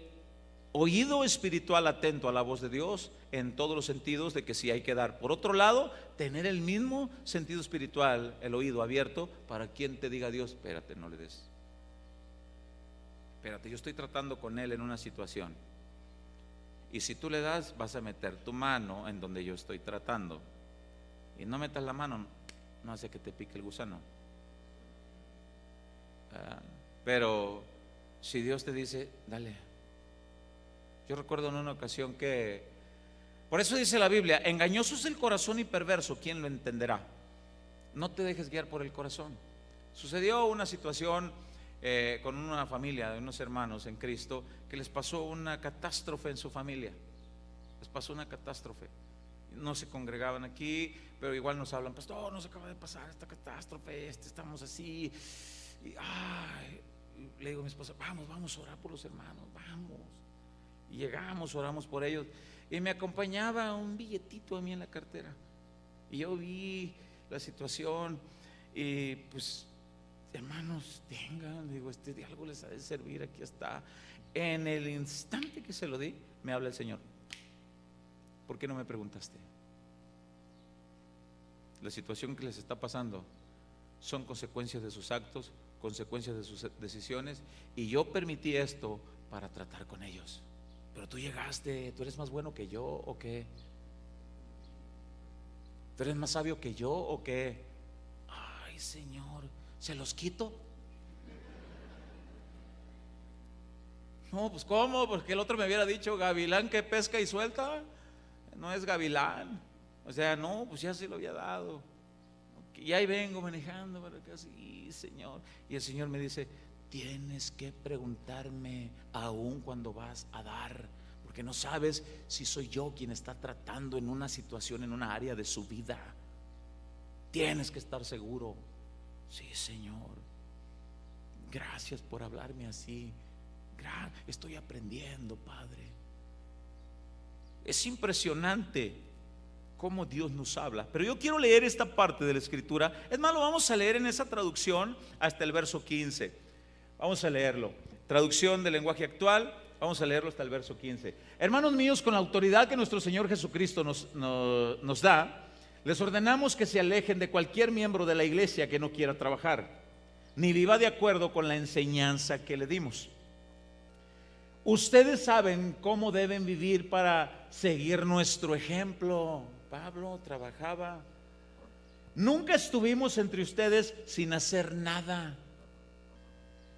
A: oído espiritual atento a la voz de Dios en todos los sentidos de que sí hay que dar. Por otro lado, tener el mismo sentido espiritual, el oído abierto para quien te diga Dios, espérate, no le des. Espérate, yo estoy tratando con él en una situación. Y si tú le das, vas a meter tu mano en donde yo estoy tratando. Y no metas la mano, no hace que te pique el gusano. Pero si Dios te dice, dale. Yo recuerdo en una ocasión que, por eso dice la Biblia, engañoso es el corazón y perverso, ¿quién lo entenderá? No te dejes guiar por el corazón. Sucedió una situación con una familia de unos hermanos en Cristo que les pasó una catástrofe en su familia. Les pasó una catástrofe. No se congregaban aquí, pero igual nos hablan, pastor, nos acaba de pasar esta catástrofe, estamos así. Y le digo a mi esposa, vamos a orar por los hermanos, vamos. Y llegamos, oramos por ellos, y me acompañaba un billetito a mí en la cartera. Y yo vi la situación y pues, hermanos, tengan, digo, de algo les ha de servir, aquí está. En el instante que se lo di, me habla el Señor: ¿por qué no me preguntaste? La situación que les está pasando son consecuencias de sus actos, consecuencias de sus decisiones, y yo permití esto para tratar con ellos. Pero tú llegaste, ¿tú eres más bueno que yo o qué? ¿Tú eres más sabio que yo o qué? Ay, Señor, ¿se los quito? No, pues ¿cómo? Porque el otro me hubiera dicho: gavilán que pesca y suelta, no es gavilán. O sea, no, pues ya se lo había dado. Y ahí vengo manejando para acá, sí, Señor. Y el Señor me dice: tienes que preguntarme aún cuando vas a dar, porque no sabes si soy yo quien está tratando en una situación, en una área de su vida. Tienes que estar seguro. Sí, Señor, gracias por hablarme así. Estoy aprendiendo, Padre. Es impresionante cómo Dios nos habla. Pero yo quiero leer esta parte de la escritura. Es más, lo vamos a leer en esa traducción hasta el verso 15. Vamos a leerlo. Traducción del lenguaje actual. Vamos a leerlo hasta el verso 15. Hermanos míos, con la autoridad que nuestro Señor Jesucristo nos da, les ordenamos que se alejen de cualquier miembro de la iglesia que no quiera trabajar, ni viva de acuerdo con la enseñanza que le dimos. Ustedes saben cómo deben vivir para seguir nuestro ejemplo. Pablo trabajaba. Nunca estuvimos entre ustedes sin hacer nada,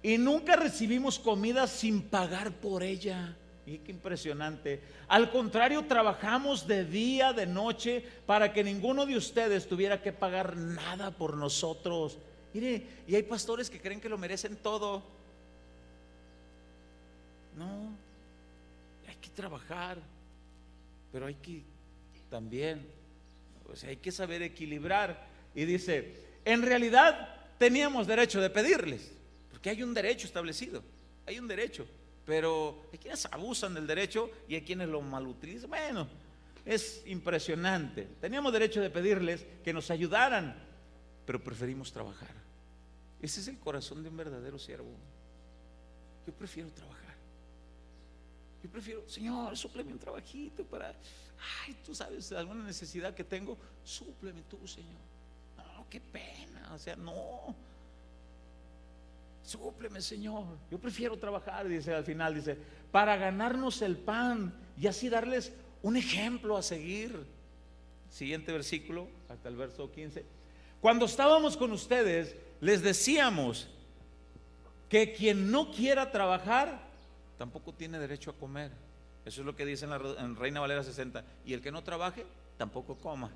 A: y nunca recibimos comida sin pagar por ella. Y qué impresionante. Al contrario, trabajamos de día, de noche, para que ninguno de ustedes tuviera que pagar nada por nosotros. Mire, y hay pastores que creen que lo merecen todo. No, hay que trabajar, pero hay que también, o sea, hay que saber equilibrar. Y dice: en realidad teníamos derecho de pedirles, porque hay un derecho establecido, hay un derecho, pero hay quienes abusan del derecho y hay quienes lo malutilizan. Bueno, es impresionante. Teníamos derecho de pedirles que nos ayudaran, pero preferimos trabajar. Ese es el corazón de un verdadero siervo. Yo prefiero trabajar. Yo prefiero: Señor, súpleme un trabajito para, ay, tú sabes, alguna necesidad que tengo, súpleme tú, Señor. No, qué pena, o sea, no, súpleme, Señor. Yo prefiero trabajar, dice al final, dice, para ganarnos el pan y así darles un ejemplo a seguir. Siguiente versículo, hasta el verso 15. Cuando estábamos con ustedes, les decíamos que quien no quiera trabajar tampoco tiene derecho a comer. Eso es lo que dice en Reina Valera 60. Y el que no trabaje, tampoco coma.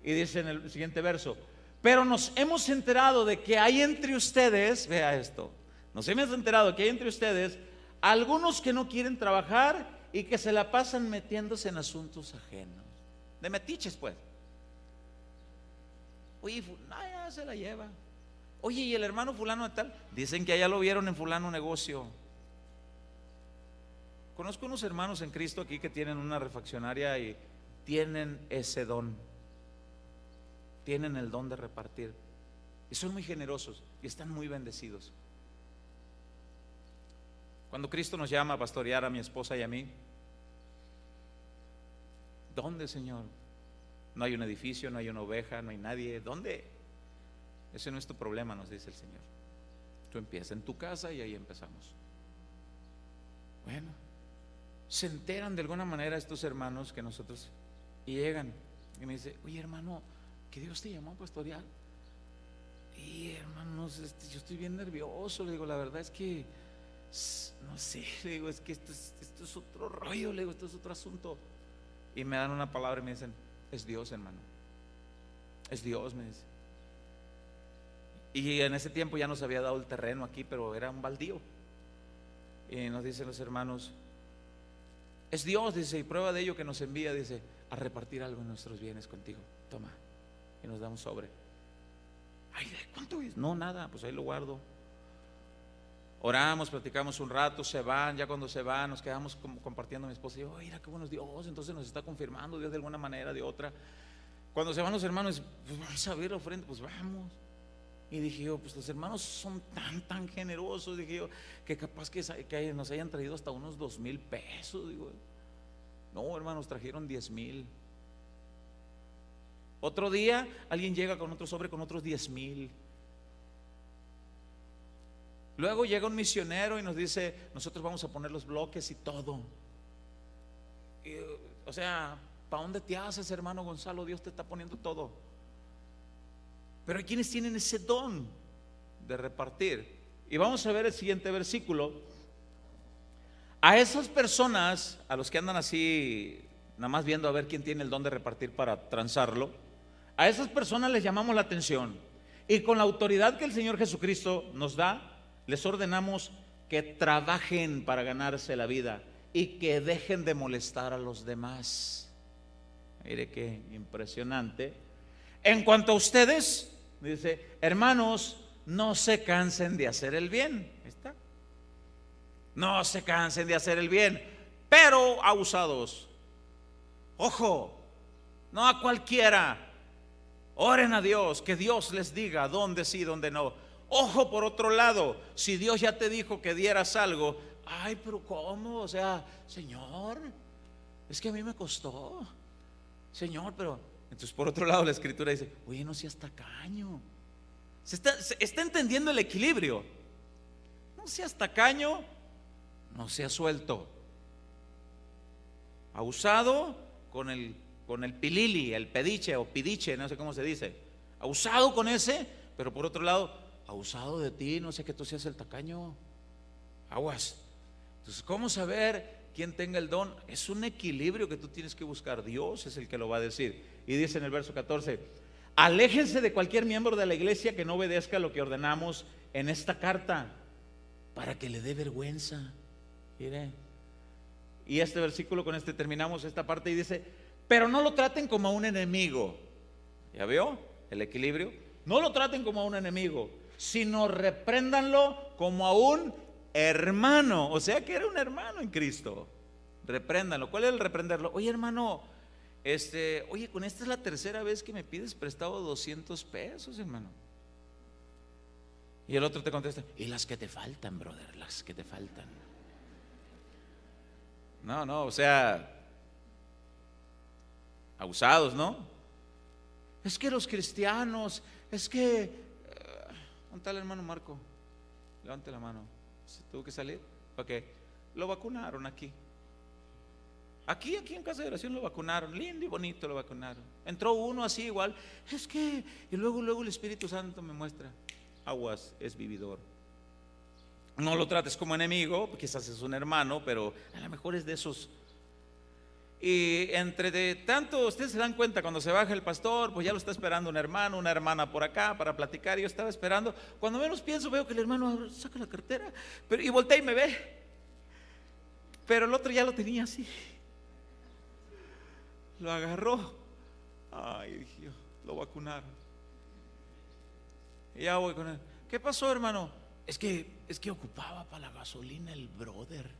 A: Y dice en el siguiente verso: pero nos hemos enterado de que hay entre ustedes, vea esto, nos hemos enterado que hay entre ustedes algunos que no quieren trabajar y que se la pasan metiéndose en asuntos ajenos. De metiches, pues. Oye, ya se la lleva. Oye, y el hermano fulano de tal, dicen que allá lo vieron en fulano negocio. Conozco unos hermanos en Cristo aquí que tienen una refaccionaria y tienen ese don, tienen el don de repartir, y son muy generosos y están muy bendecidos. Cuando Cristo nos llama a pastorear a mi esposa y a mí, ¿dónde, Señor? No hay un edificio, no hay una oveja, no hay nadie. ¿Dónde? Ese no es tu problema, nos dice el Señor. Tú empiezas en tu casa y ahí empezamos. Bueno, se enteran de alguna manera estos hermanos que nosotros, y llegan y me dice: oye, hermano, que Dios te llamó a pastorear. Y hermanos, yo estoy bien nervioso. Le digo, la verdad es que no sé, le digo, es que esto es otro rollo, le digo, esto es otro asunto. Y me dan una palabra y me dicen: es Dios, hermano, es Dios, me dice. Y en ese tiempo ya nos había dado el terreno aquí, pero era un baldío. Y nos dicen los hermanos: es Dios, dice, y prueba de ello que nos envía, dice, a repartir algo de nuestros bienes contigo. Toma. Y nos da un sobre. Ay, ¿cuánto es? No, nada, pues ahí lo guardo. oramos, platicamos un rato, se van. Ya cuando se van nos quedamos compartiendo mi esposa y yo, mira qué bueno es Dios, entonces nos está confirmando Dios de alguna manera, de otra. Cuando se van los hermanos, pues vamos a ver la ofrenda, pues vamos. Y dije yo, pues los hermanos son tan generosos, dije yo, que capaz que nos hayan traído hasta unos 2,000 pesos. Digo, no, hermanos, trajeron 10,000. Otro día alguien llega con otro sobre con otros 10,000. Luego llega un misionero y nos dice, nosotros vamos a poner los bloques y todo. Y, o sea, ¿para dónde te haces, hermano Gonzalo? Dios te está poniendo todo. Pero hay quienes tienen ese don de repartir. Y vamos a ver el siguiente versículo. A esas personas, a los que andan así, nada más viendo a ver quién tiene el don de repartir para transarlo, a esas personas les llamamos la atención. Y con la autoridad que el Señor Jesucristo nos da, les ordenamos que trabajen para ganarse la vida y que dejen de molestar a los demás. Mire qué impresionante. En cuanto a ustedes, dice, hermanos, no se cansen de hacer el bien. Ahí está. No se cansen de hacer el bien, pero abusados. Ojo, no a cualquiera. Oren a Dios, que Dios les diga dónde sí, dónde no. Ojo, por otro lado, si Dios ya te dijo que dieras algo, ay, pero ¿cómo? O sea, Señor, es que a mí me costó. Señor, pero entonces por otro lado la Escritura dice, oye, no seas tacaño. Se está entendiendo el equilibrio. No seas tacaño, no seas suelto. Abusado con el pilili, el pediche o pidiche, no sé cómo se dice. Abusado con ese, pero por otro lado, abusado de ti, no sé que tú seas el tacaño. Aguas. Entonces, ¿cómo saber quién tenga el don? Es un equilibrio que tú tienes que buscar. Dios es el que lo va a decir. Y dice en el verso 14, aléjense de cualquier miembro de la iglesia que no obedezca lo que ordenamos en esta carta, para que le dé vergüenza. Mire. Y este versículo, con este terminamos esta parte, y dice, pero no lo traten como a un enemigo. ¿Ya vio el equilibrio? No lo traten como a un enemigo, sino repréndanlo como a un hermano. O sea que era un hermano en Cristo. Repréndanlo. ¿Cuál es el reprenderlo? Oye, hermano, oye, con esta es la tercera vez que me pides prestado 200 pesos, hermano. Y el otro te contesta, y las que te faltan, brother, las que te faltan. No, o sea, abusados, ¿no? Es que los cristianos, es que ¿dónde está el hermano Marco? Levante la mano. ¿Se tuvo que salir? Ok, lo vacunaron aquí en Casa de Oración lo vacunaron, lindo y bonito lo vacunaron. Entró uno así igual, es que, y luego el Espíritu Santo me muestra, aguas, es vividor. No lo trates como enemigo, quizás es un hermano, pero a lo mejor es de esos. Y entre de tanto, ustedes se dan cuenta, cuando se baja el pastor, pues ya lo está esperando un hermano, una hermana por acá para platicar. Yo estaba esperando, cuando menos pienso, veo que el hermano saca la cartera, y voltea y me ve, pero el otro ya lo tenía así, lo agarró. Ay, dije yo, lo vacunaron. Y ya voy con él. ¿Qué pasó, hermano? Es que ocupaba para la gasolina el brother.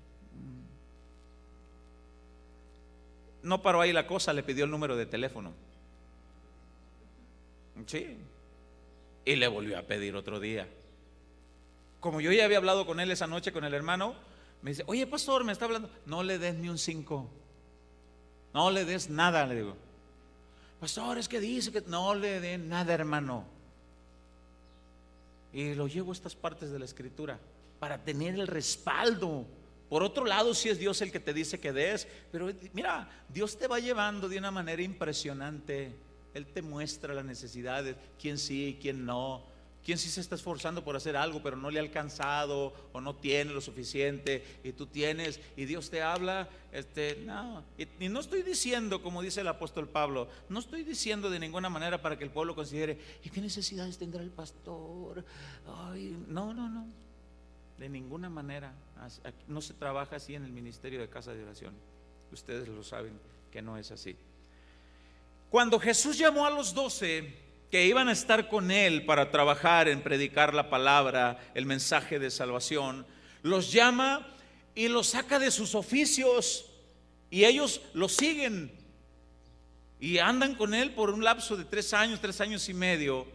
A: No paró ahí la cosa, le pidió el número de teléfono. Sí. Y le volvió a pedir otro día. Como yo ya había hablado con él esa noche, con el hermano, me dice, oye, pastor, me está hablando. No le des ni un 5. No le des nada, le digo. Pastor, es que dice que no le den nada, hermano. Y lo llevo a estas partes de la Escritura para tener el respaldo. Por otro lado, si es Dios el que te dice que des, pero mira, Dios te va llevando de una manera impresionante. Él te muestra las necesidades, quién sí y quién no, quién sí se está esforzando por hacer algo pero no le ha alcanzado o no tiene lo suficiente y tú tienes, y Dios te habla. No, y no estoy diciendo, como dice el apóstol Pablo, no estoy diciendo de ninguna manera para que el pueblo considere, ¿y qué necesidades tendrá el pastor? Ay, no, de ninguna manera. No se trabaja así en el ministerio de Casa de Oración. Ustedes lo saben que no es así. Cuando Jesús llamó a los 12, que iban a estar con él para trabajar en predicar la palabra, el mensaje de salvación, los llama y los saca de sus oficios, y ellos lo siguen y andan con él por un lapso de 3 años y medio.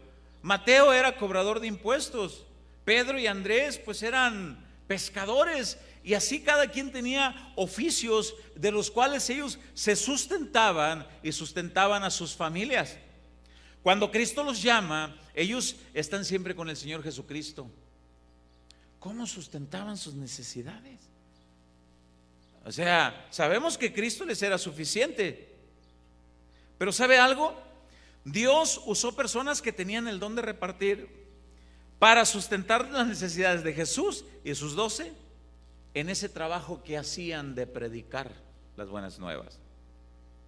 A: Mateo era cobrador de impuestos, Pedro y Andrés pues eran pescadores, y así cada quien tenía oficios de los cuales ellos se sustentaban y sustentaban a sus familias. Cuando Cristo los llama, ellos están siempre con el Señor Jesucristo. ¿Cómo sustentaban sus necesidades? O sea, sabemos que Cristo les era suficiente, pero ¿sabe algo? Dios usó personas que tenían el don de repartir para sustentar las necesidades de Jesús y sus 12 en ese trabajo que hacían de predicar las buenas nuevas.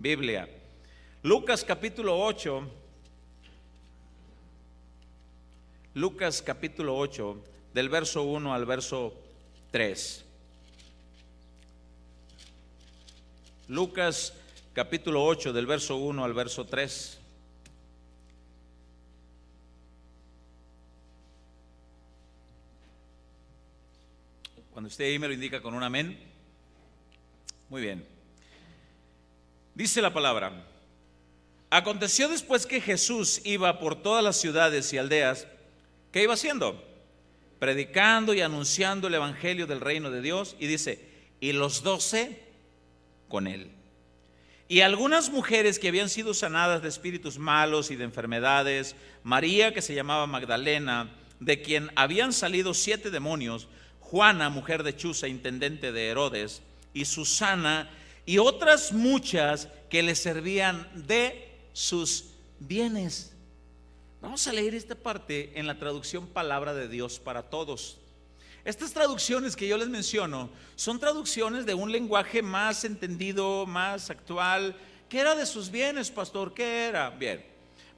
A: Biblia, Lucas capítulo 8. Lucas capítulo 8, del verso 1 al verso 3. Lucas capítulo 8, del verso 1 al verso 3. Cuando usted ahí me lo indica con un amén. Muy bien. Dice la palabra: aconteció después que Jesús iba por todas las ciudades y aldeas. ¿Qué iba haciendo? Predicando y anunciando el evangelio del reino de Dios. Y dice, y los 12 con él. Y algunas mujeres que habían sido sanadas de espíritus malos y de enfermedades, María, que se llamaba Magdalena, de quien habían salido 7 demonios, Juana, mujer de Chuza, intendente de Herodes, y Susana, y otras muchas que le servían de sus bienes. Vamos a leer esta parte en la traducción Palabra de Dios para Todos. Estas traducciones que yo les menciono son traducciones de un lenguaje más entendido, más actual. ¿Qué era de sus bienes, pastor? ¿Qué era? Bien,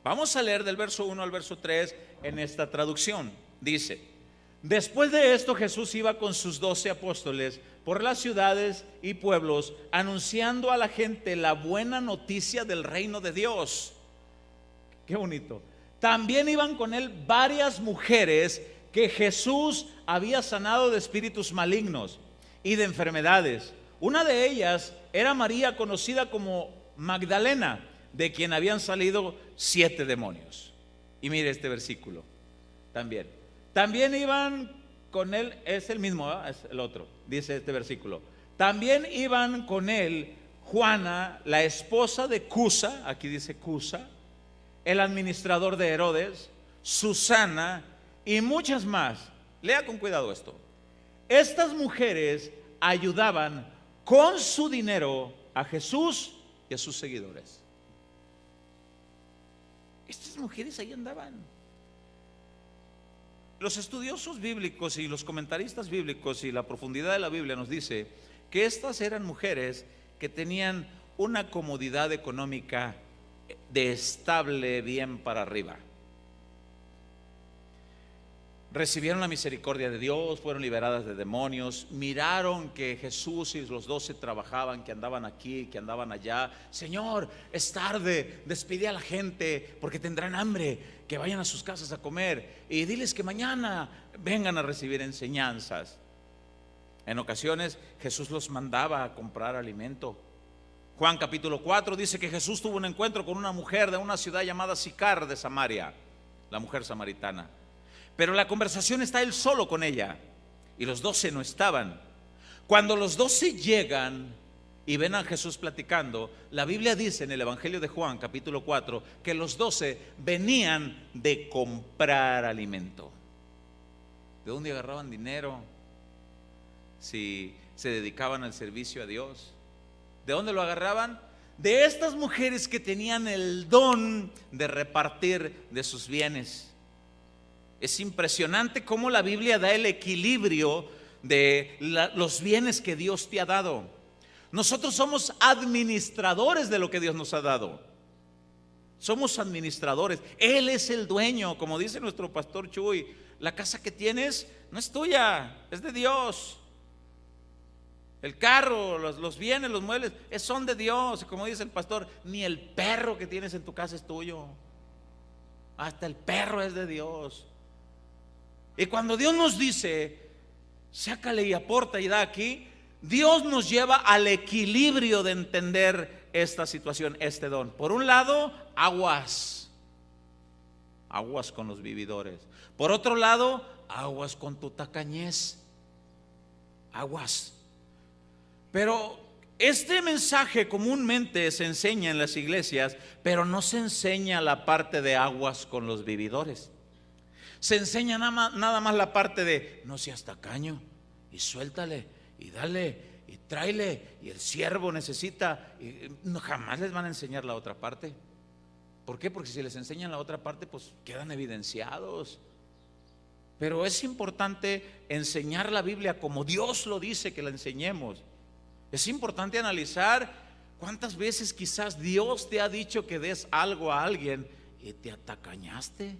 A: vamos a leer del verso 1 al verso 3 en esta traducción. Dice: después de esto Jesús iba con sus 12 apóstoles por las ciudades y pueblos, anunciando a la gente la buena noticia del reino de Dios. Qué bonito. También iban con él varias mujeres que Jesús había sanado de espíritus malignos y de enfermedades. Una de ellas era María, conocida como Magdalena, de quien habían salido 7 demonios. Y mire este versículo también iban con él, es el mismo, ¿eh? Es el otro, dice este versículo. También iban con él Juana, la esposa de Cusa, aquí dice Cusa, el administrador de Herodes, Susana y muchas más. Lea con cuidado esto. Estas mujeres ayudaban con su dinero a Jesús y a sus seguidores. Estas mujeres ahí andaban. Los estudiosos bíblicos y los comentaristas bíblicos y la profundidad de la Biblia nos dice que estas eran mujeres que tenían una comodidad económica de estable bien para arriba. Recibieron la misericordia de Dios, fueron liberadas de demonios, miraron que Jesús y los 12 trabajaban, que andaban aquí, que andaban allá. Señor, es tarde, despide a la gente porque tendrán hambre, que vayan a sus casas a comer y diles que mañana vengan a recibir enseñanzas. En ocasiones Jesús los mandaba a comprar alimento. Juan capítulo 4 dice que Jesús tuvo un encuentro con una mujer de una ciudad llamada Sicar de Samaria, la mujer samaritana. Pero la conversación está él solo con ella y los 12 no estaban. Cuando los 12 llegan y ven a Jesús platicando, la Biblia dice en el Evangelio de Juan capítulo 4 que los 12 venían de comprar alimento. ¿De dónde agarraban dinero si se dedicaban al servicio a Dios? ¿De dónde lo agarraban? De estas mujeres que tenían el don de repartir de sus bienes. Es impresionante cómo la Biblia da el equilibrio de los bienes que Dios te ha dado. Nosotros somos administradores de lo que Dios nos ha dado. Somos administradores. Él es el dueño, como dice nuestro pastor Chuy. La casa que tienes no es tuya, es de Dios. El carro, los bienes, los muebles, son de Dios. Como dice el pastor, ni el perro que tienes en tu casa es tuyo. hasta el perro es de Dios. Y cuando Dios nos dice, sácale y aporta y da aquí, Dios nos lleva al equilibrio de entender esta situación, este don. Por un lado, aguas con los vividores. Por otro lado, aguas con tu tacañez. Aguas. Pero este mensaje comúnmente se enseña en las iglesias, pero no se enseña la parte de aguas con los vividores. Se enseña nada más la parte de no seas tacaño y suéltale y dale y tráele y el siervo necesita. No, jamás les van a enseñar la otra parte. ¿Por qué? Porque si les enseñan la otra parte, pues quedan evidenciados. Pero es importante enseñar la Biblia como Dios lo dice que la enseñemos. Es importante analizar cuántas veces quizás Dios te ha dicho que des algo a alguien y te atacañaste.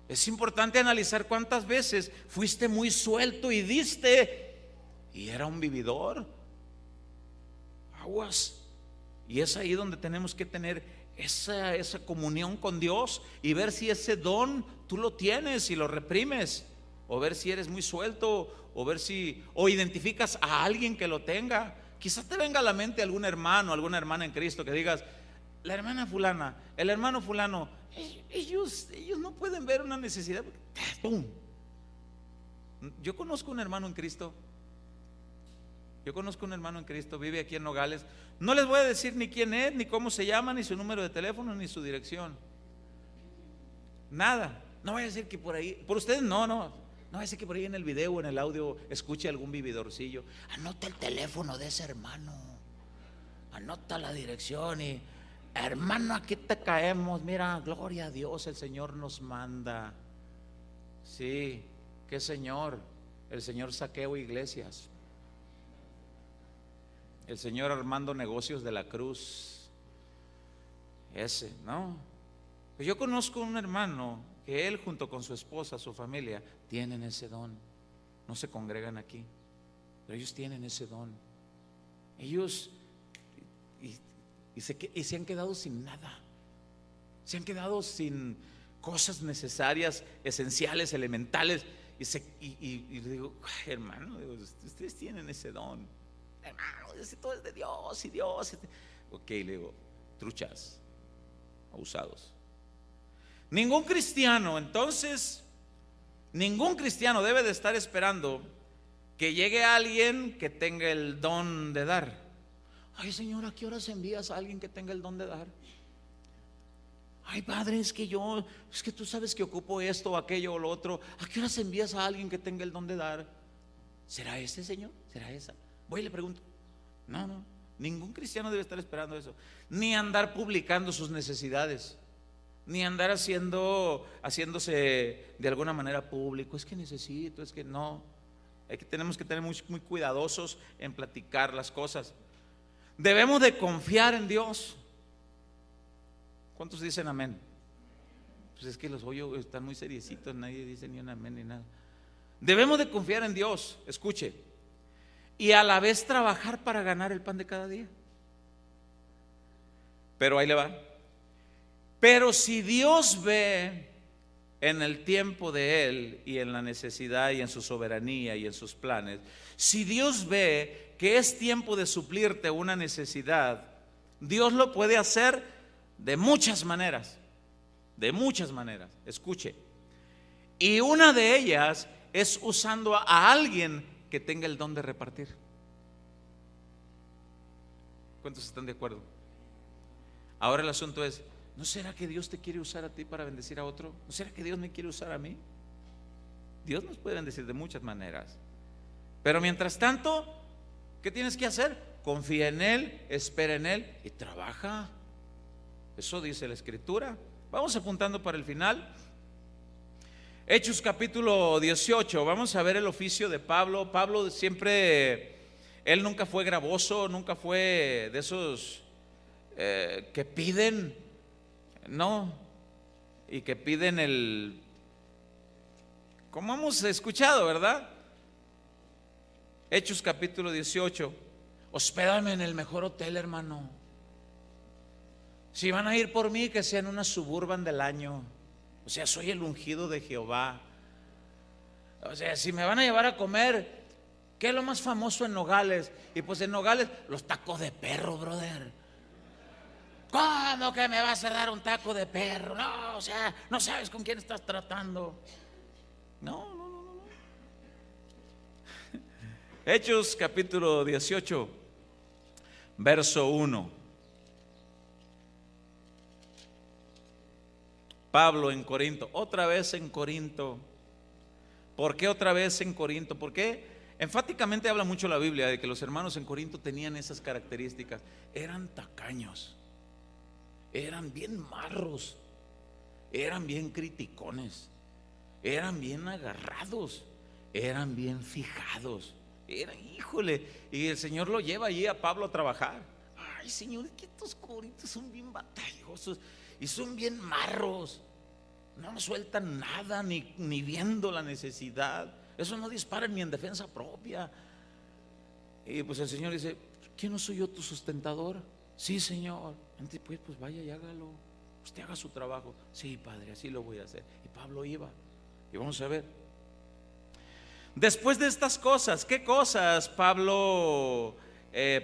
A: Es importante analizar cuántas veces fuiste muy suelto y diste y era un vividor. Aguas. Y es ahí donde tenemos que tener esa comunión con Dios y ver si ese don tú lo tienes y lo reprimes, o ver si eres muy suelto, o identificas a alguien que lo tenga. Quizás te venga a la mente algún hermano, alguna hermana en Cristo que digas, la hermana fulana, el hermano fulano, ellos no pueden ver una necesidad. ¡Pum! Yo conozco un hermano en Cristo. Vive aquí en Nogales. No les voy a decir ni quién es, ni cómo se llama, ni su número de teléfono, ni su dirección. Nada. No voy a decir que por ahí, por ustedes no voy a decir que por ahí en el video o en el audio escuche algún vividorcillo. Anota el teléfono de ese hermano, anota la dirección y hermano, aquí te caemos. Mira, gloria a Dios, el Señor nos manda. Sí, ¿qué Señor? El Señor Saqueo Iglesias, el Señor Armando Negocios de la Cruz. Ese, ¿no? Pues yo conozco un hermano que él junto con su esposa, su familia, tienen ese don. No se congregan aquí, pero ellos tienen ese don. Ellos y se han quedado sin nada. Se han quedado sin cosas necesarias, esenciales, elementales. Y digo, ay, hermano, ustedes tienen ese don. Hermano, todo es de Dios y Dios. Ok, le digo, truchas, abusados. Ningún cristiano debe de estar esperando que llegue alguien que tenga el don de dar. Ay, Señor, ¿a qué horas envías a alguien que tenga el don de dar? Ay, Padre, es que tú sabes que ocupo esto o aquello o lo otro. ¿A qué horas envías a alguien que tenga el don de dar? ¿Será ese, Señor? ¿Será esa? Voy y le pregunto. No, ningún cristiano debe estar esperando eso. Ni andar publicando sus necesidades, ni andar haciéndose de alguna manera público. Es que necesito, es que no. Tenemos que tener muy cuidadosos en platicar las cosas. Debemos de confiar en Dios. ¿Cuántos dicen amén? Pues es que los oyo están muy seriecitos, nadie dice ni un amén ni nada. Debemos de confiar en Dios, escuche, y a la vez trabajar para ganar el pan de cada día. Pero ahí le va. Pero si Dios ve en el tiempo de Él y en la necesidad y en su soberanía y en sus planes, si Dios ve que es tiempo de suplirte una necesidad, Dios lo puede hacer de muchas maneras. De muchas maneras. Escuche. Y una de ellas es usando a alguien que tenga el don de repartir. ¿Cuántos están de acuerdo? Ahora el asunto es, ¿no será que Dios te quiere usar a ti para bendecir a otro? ¿No será que Dios me quiere usar a mí? Dios nos puede bendecir de muchas maneras. Pero mientras tanto, ¿qué tienes que hacer? Confía en Él, espera en Él y trabaja. Eso dice la Escritura. Vamos apuntando para el final. Hechos capítulo 18, vamos a ver el oficio de Pablo. Pablo siempre, él nunca fue gravoso, nunca fue de esos que piden, no, y que piden como hemos escuchado, ¿verdad? Hechos capítulo 18, hospédame en el mejor hotel, hermano. Si van a ir por mí, que sean una Suburban del año. O sea, soy el ungido de Jehová. O sea, si me van a llevar a comer, ¿qué es lo más famoso en Nogales? Y pues en Nogales, los tacos de perro, brother. ¿Cómo que me vas a dar un taco de perro? No, o sea, no sabes con quién estás tratando. No. Hechos capítulo 18, verso 1. Pablo en Corinto, otra vez en Corinto. ¿Por qué otra vez en Corinto? Porque enfáticamente habla mucho la Biblia de que los hermanos en Corinto tenían esas características. Eran tacaños, eran bien marros, eran bien criticones, eran bien agarrados, eran bien fijados. Híjole, y el Señor lo lleva allí a Pablo a trabajar. Ay, Señor, es que estos corintios son bien batallosos y son bien marros. No sueltan nada, ni viendo la necesidad. Eso no disparan ni en defensa propia. Y pues el Señor dice: ¿quién no soy yo tu sustentador? Sí, Señor. Entonces, pues vaya y hágalo. Usted haga su trabajo. Sí, Padre, así lo voy a hacer. Y Pablo iba. Y vamos a ver. Después de estas cosas, ¿qué cosas? Pablo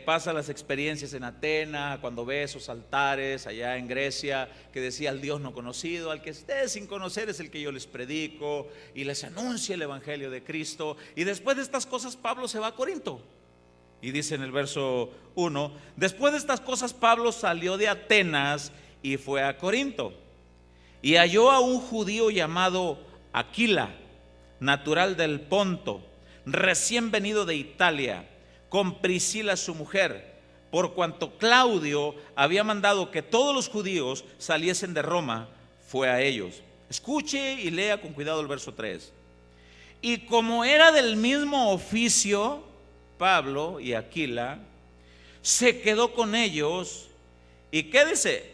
A: pasa las experiencias en Atenas, cuando ve esos altares allá en Grecia que decía al Dios no conocido, al que ustedes sin conocer es el que yo les predico, y les anuncia el evangelio de Cristo. Y después de estas cosas Pablo se va a Corinto. Y dice en el verso 1: después de estas cosas Pablo salió de Atenas y fue a Corinto, y halló a un judío llamado Aquila, natural del Ponto, recién venido de Italia, con Priscila su mujer, por cuanto Claudio había mandado que todos los judíos saliesen de Roma, fue a ellos. Escuche y lea con cuidado el verso 3. Y como era del mismo oficio, Pablo y Aquila, se quedó con ellos, y quédese,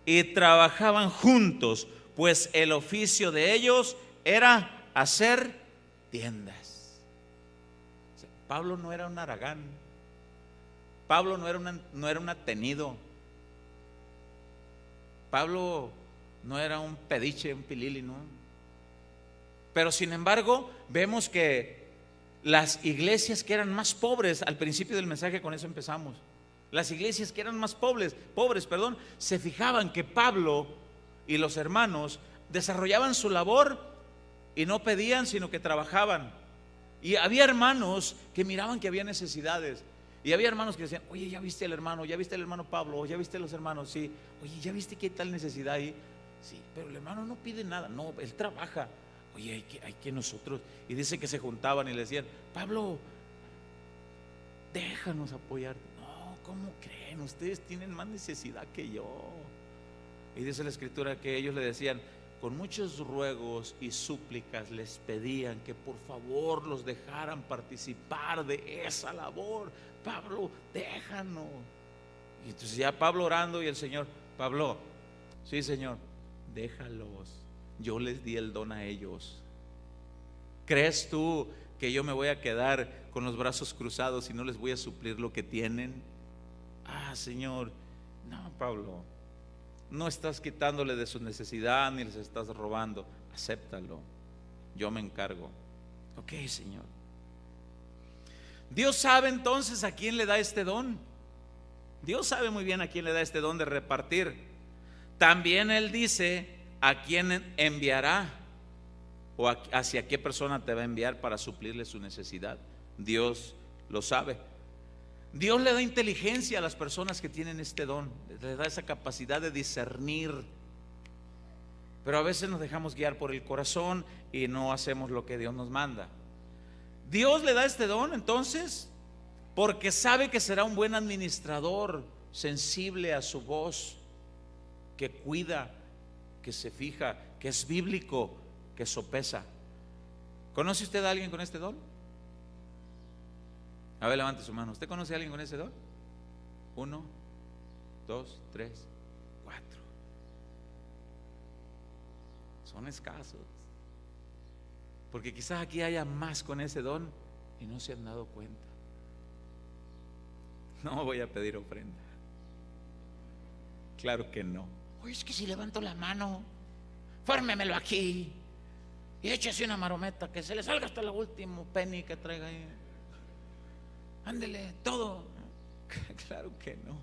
A: y trabajaban juntos, pues el oficio de ellos era hacer tiendas. Pablo no era un haragán. Pablo no era un atenido. Pablo no era un pediche, un pilili, ¿no? Pero sin embargo, vemos que las iglesias que eran más pobres, al principio del mensaje con eso empezamos, las iglesias que eran más pobres, se fijaban que Pablo y los hermanos desarrollaban su labor y no pedían, sino que trabajaban. Y había hermanos que miraban que había necesidades, y había hermanos que decían: oye, ¿ya viste el hermano? ¿Ya viste el hermano Pablo? ¿Ya viste los hermanos? Sí. Oye, ¿ya viste qué tal necesidad ahí? Sí, pero el hermano no pide nada, no, él trabaja. Oye, hay que nosotros. Y dice que se juntaban y le decían: Pablo, déjanos apoyar. No, ¿cómo creen? Ustedes tienen más necesidad que yo. Y dice la escritura que ellos le decían: con muchos ruegos y súplicas les pedían que por favor los dejaran participar de esa labor. Pablo, déjanos. Y entonces ya Pablo orando, y el Señor: Pablo, sí, Señor, déjalos, yo les di el don a ellos. ¿Crees tú que yo me voy a quedar con los brazos cruzados y no les voy a suplir lo que tienen? Señor, no, Pablo, no estás quitándole de su necesidad ni les estás robando. Acéptalo, yo me encargo. Ok, Señor. Dios sabe entonces a quién le da este don. Dios sabe muy bien a quién le da este don de repartir. También Él dice a quién enviará, o hacia qué persona te va a enviar para suplirle su necesidad. Dios lo sabe. Dios le da inteligencia a las personas que tienen este don, le da esa capacidad de discernir. Pero a veces nos dejamos guiar por el corazón y no hacemos lo que Dios nos manda. Dios le da este don entonces porque sabe que será un buen administrador, sensible a su voz, que cuida, que se fija, que es bíblico, que sopesa. ¿Conoce usted a alguien con este don? A ver, levante su mano. ¿Usted conoce a alguien con ese don? 1, 2, 3, 4. Son escasos, porque quizás aquí haya más con ese don y no se han dado cuenta. No voy a pedir ofrenda. Claro que no.
B: Oye, es que si levanto la mano, fórmemelo aquí y échese una marometa, que se le salga hasta el último penny que traiga ahí. Ándele, todo.
A: Claro que no.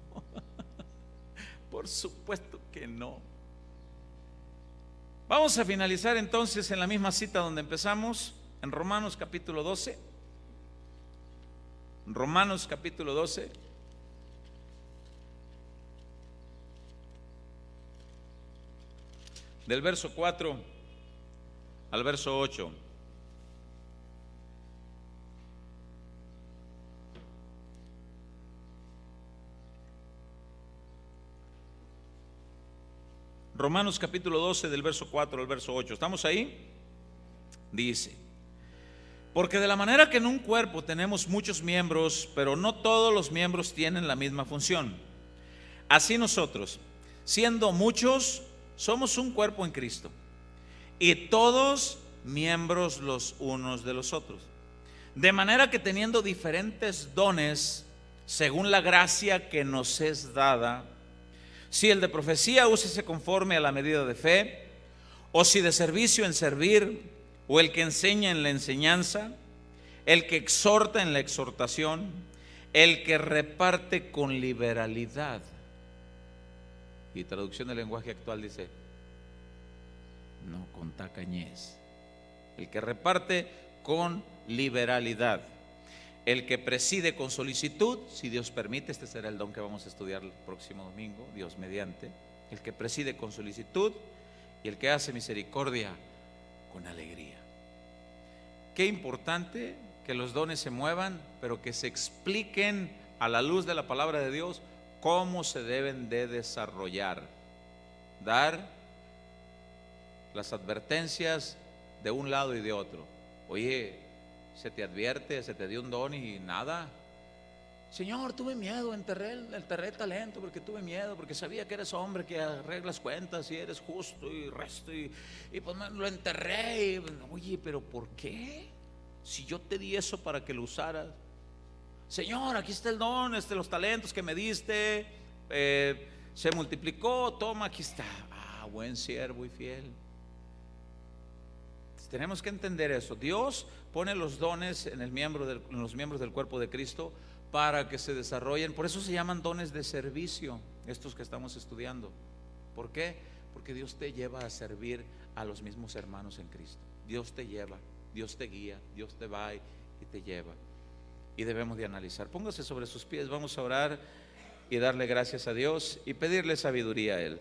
A: Por supuesto que no. Vamos a finalizar entonces en la misma cita donde empezamos, en Romanos capítulo 12. Romanos capítulo 12. Del verso 4 al verso 8. Romanos capítulo 12 del verso 4 al verso 8. ¿Estamos ahí? Dice: porque de la manera que en un cuerpo tenemos muchos miembros, pero no todos los miembros tienen la misma función, así nosotros, siendo muchos, somos un cuerpo en Cristo, y todos miembros los unos de los otros. De manera que teniendo diferentes dones, según la gracia que nos es dada, si el de profecía, úsese conforme a la medida de fe, o si de servicio en servir, o el que enseña en la enseñanza, el que exhorta en la exhortación, el que reparte con liberalidad. Y traducción del lenguaje actual dice: no con tacañez. El que reparte con liberalidad, el que preside con solicitud, si Dios permite. Este será el don que vamos a estudiar el próximo domingo, Dios mediante. El que preside con solicitud y el que hace misericordia con alegría. Qué importante que los dones se muevan, pero que se expliquen a la luz de la palabra de Dios cómo se deben de desarrollar. Dar las advertencias de un lado y de otro. Oye, se te advierte, se te dio un don y nada. Señor, tuve miedo, enterré talento porque tuve miedo, porque sabía que eres hombre, que arreglas cuentas y eres justo y resto, y pues lo enterré. Y, oye, pero ¿por qué? Si yo te di eso para que lo usaras. Señor, aquí está el don, los talentos que me diste, se multiplicó, toma, aquí está. Buen siervo y fiel. Tenemos que entender eso. Dios pone los dones en los miembros del cuerpo de Cristo para que se desarrollen. Por eso se llaman dones de servicio, estos que estamos estudiando. ¿Por qué? Porque Dios te lleva a servir a los mismos hermanos en Cristo. Dios te lleva, Dios te guía, Dios te va y te lleva. Y debemos de analizar. Póngase sobre sus pies, vamos a orar y darle gracias a Dios y pedirle sabiduría a Él.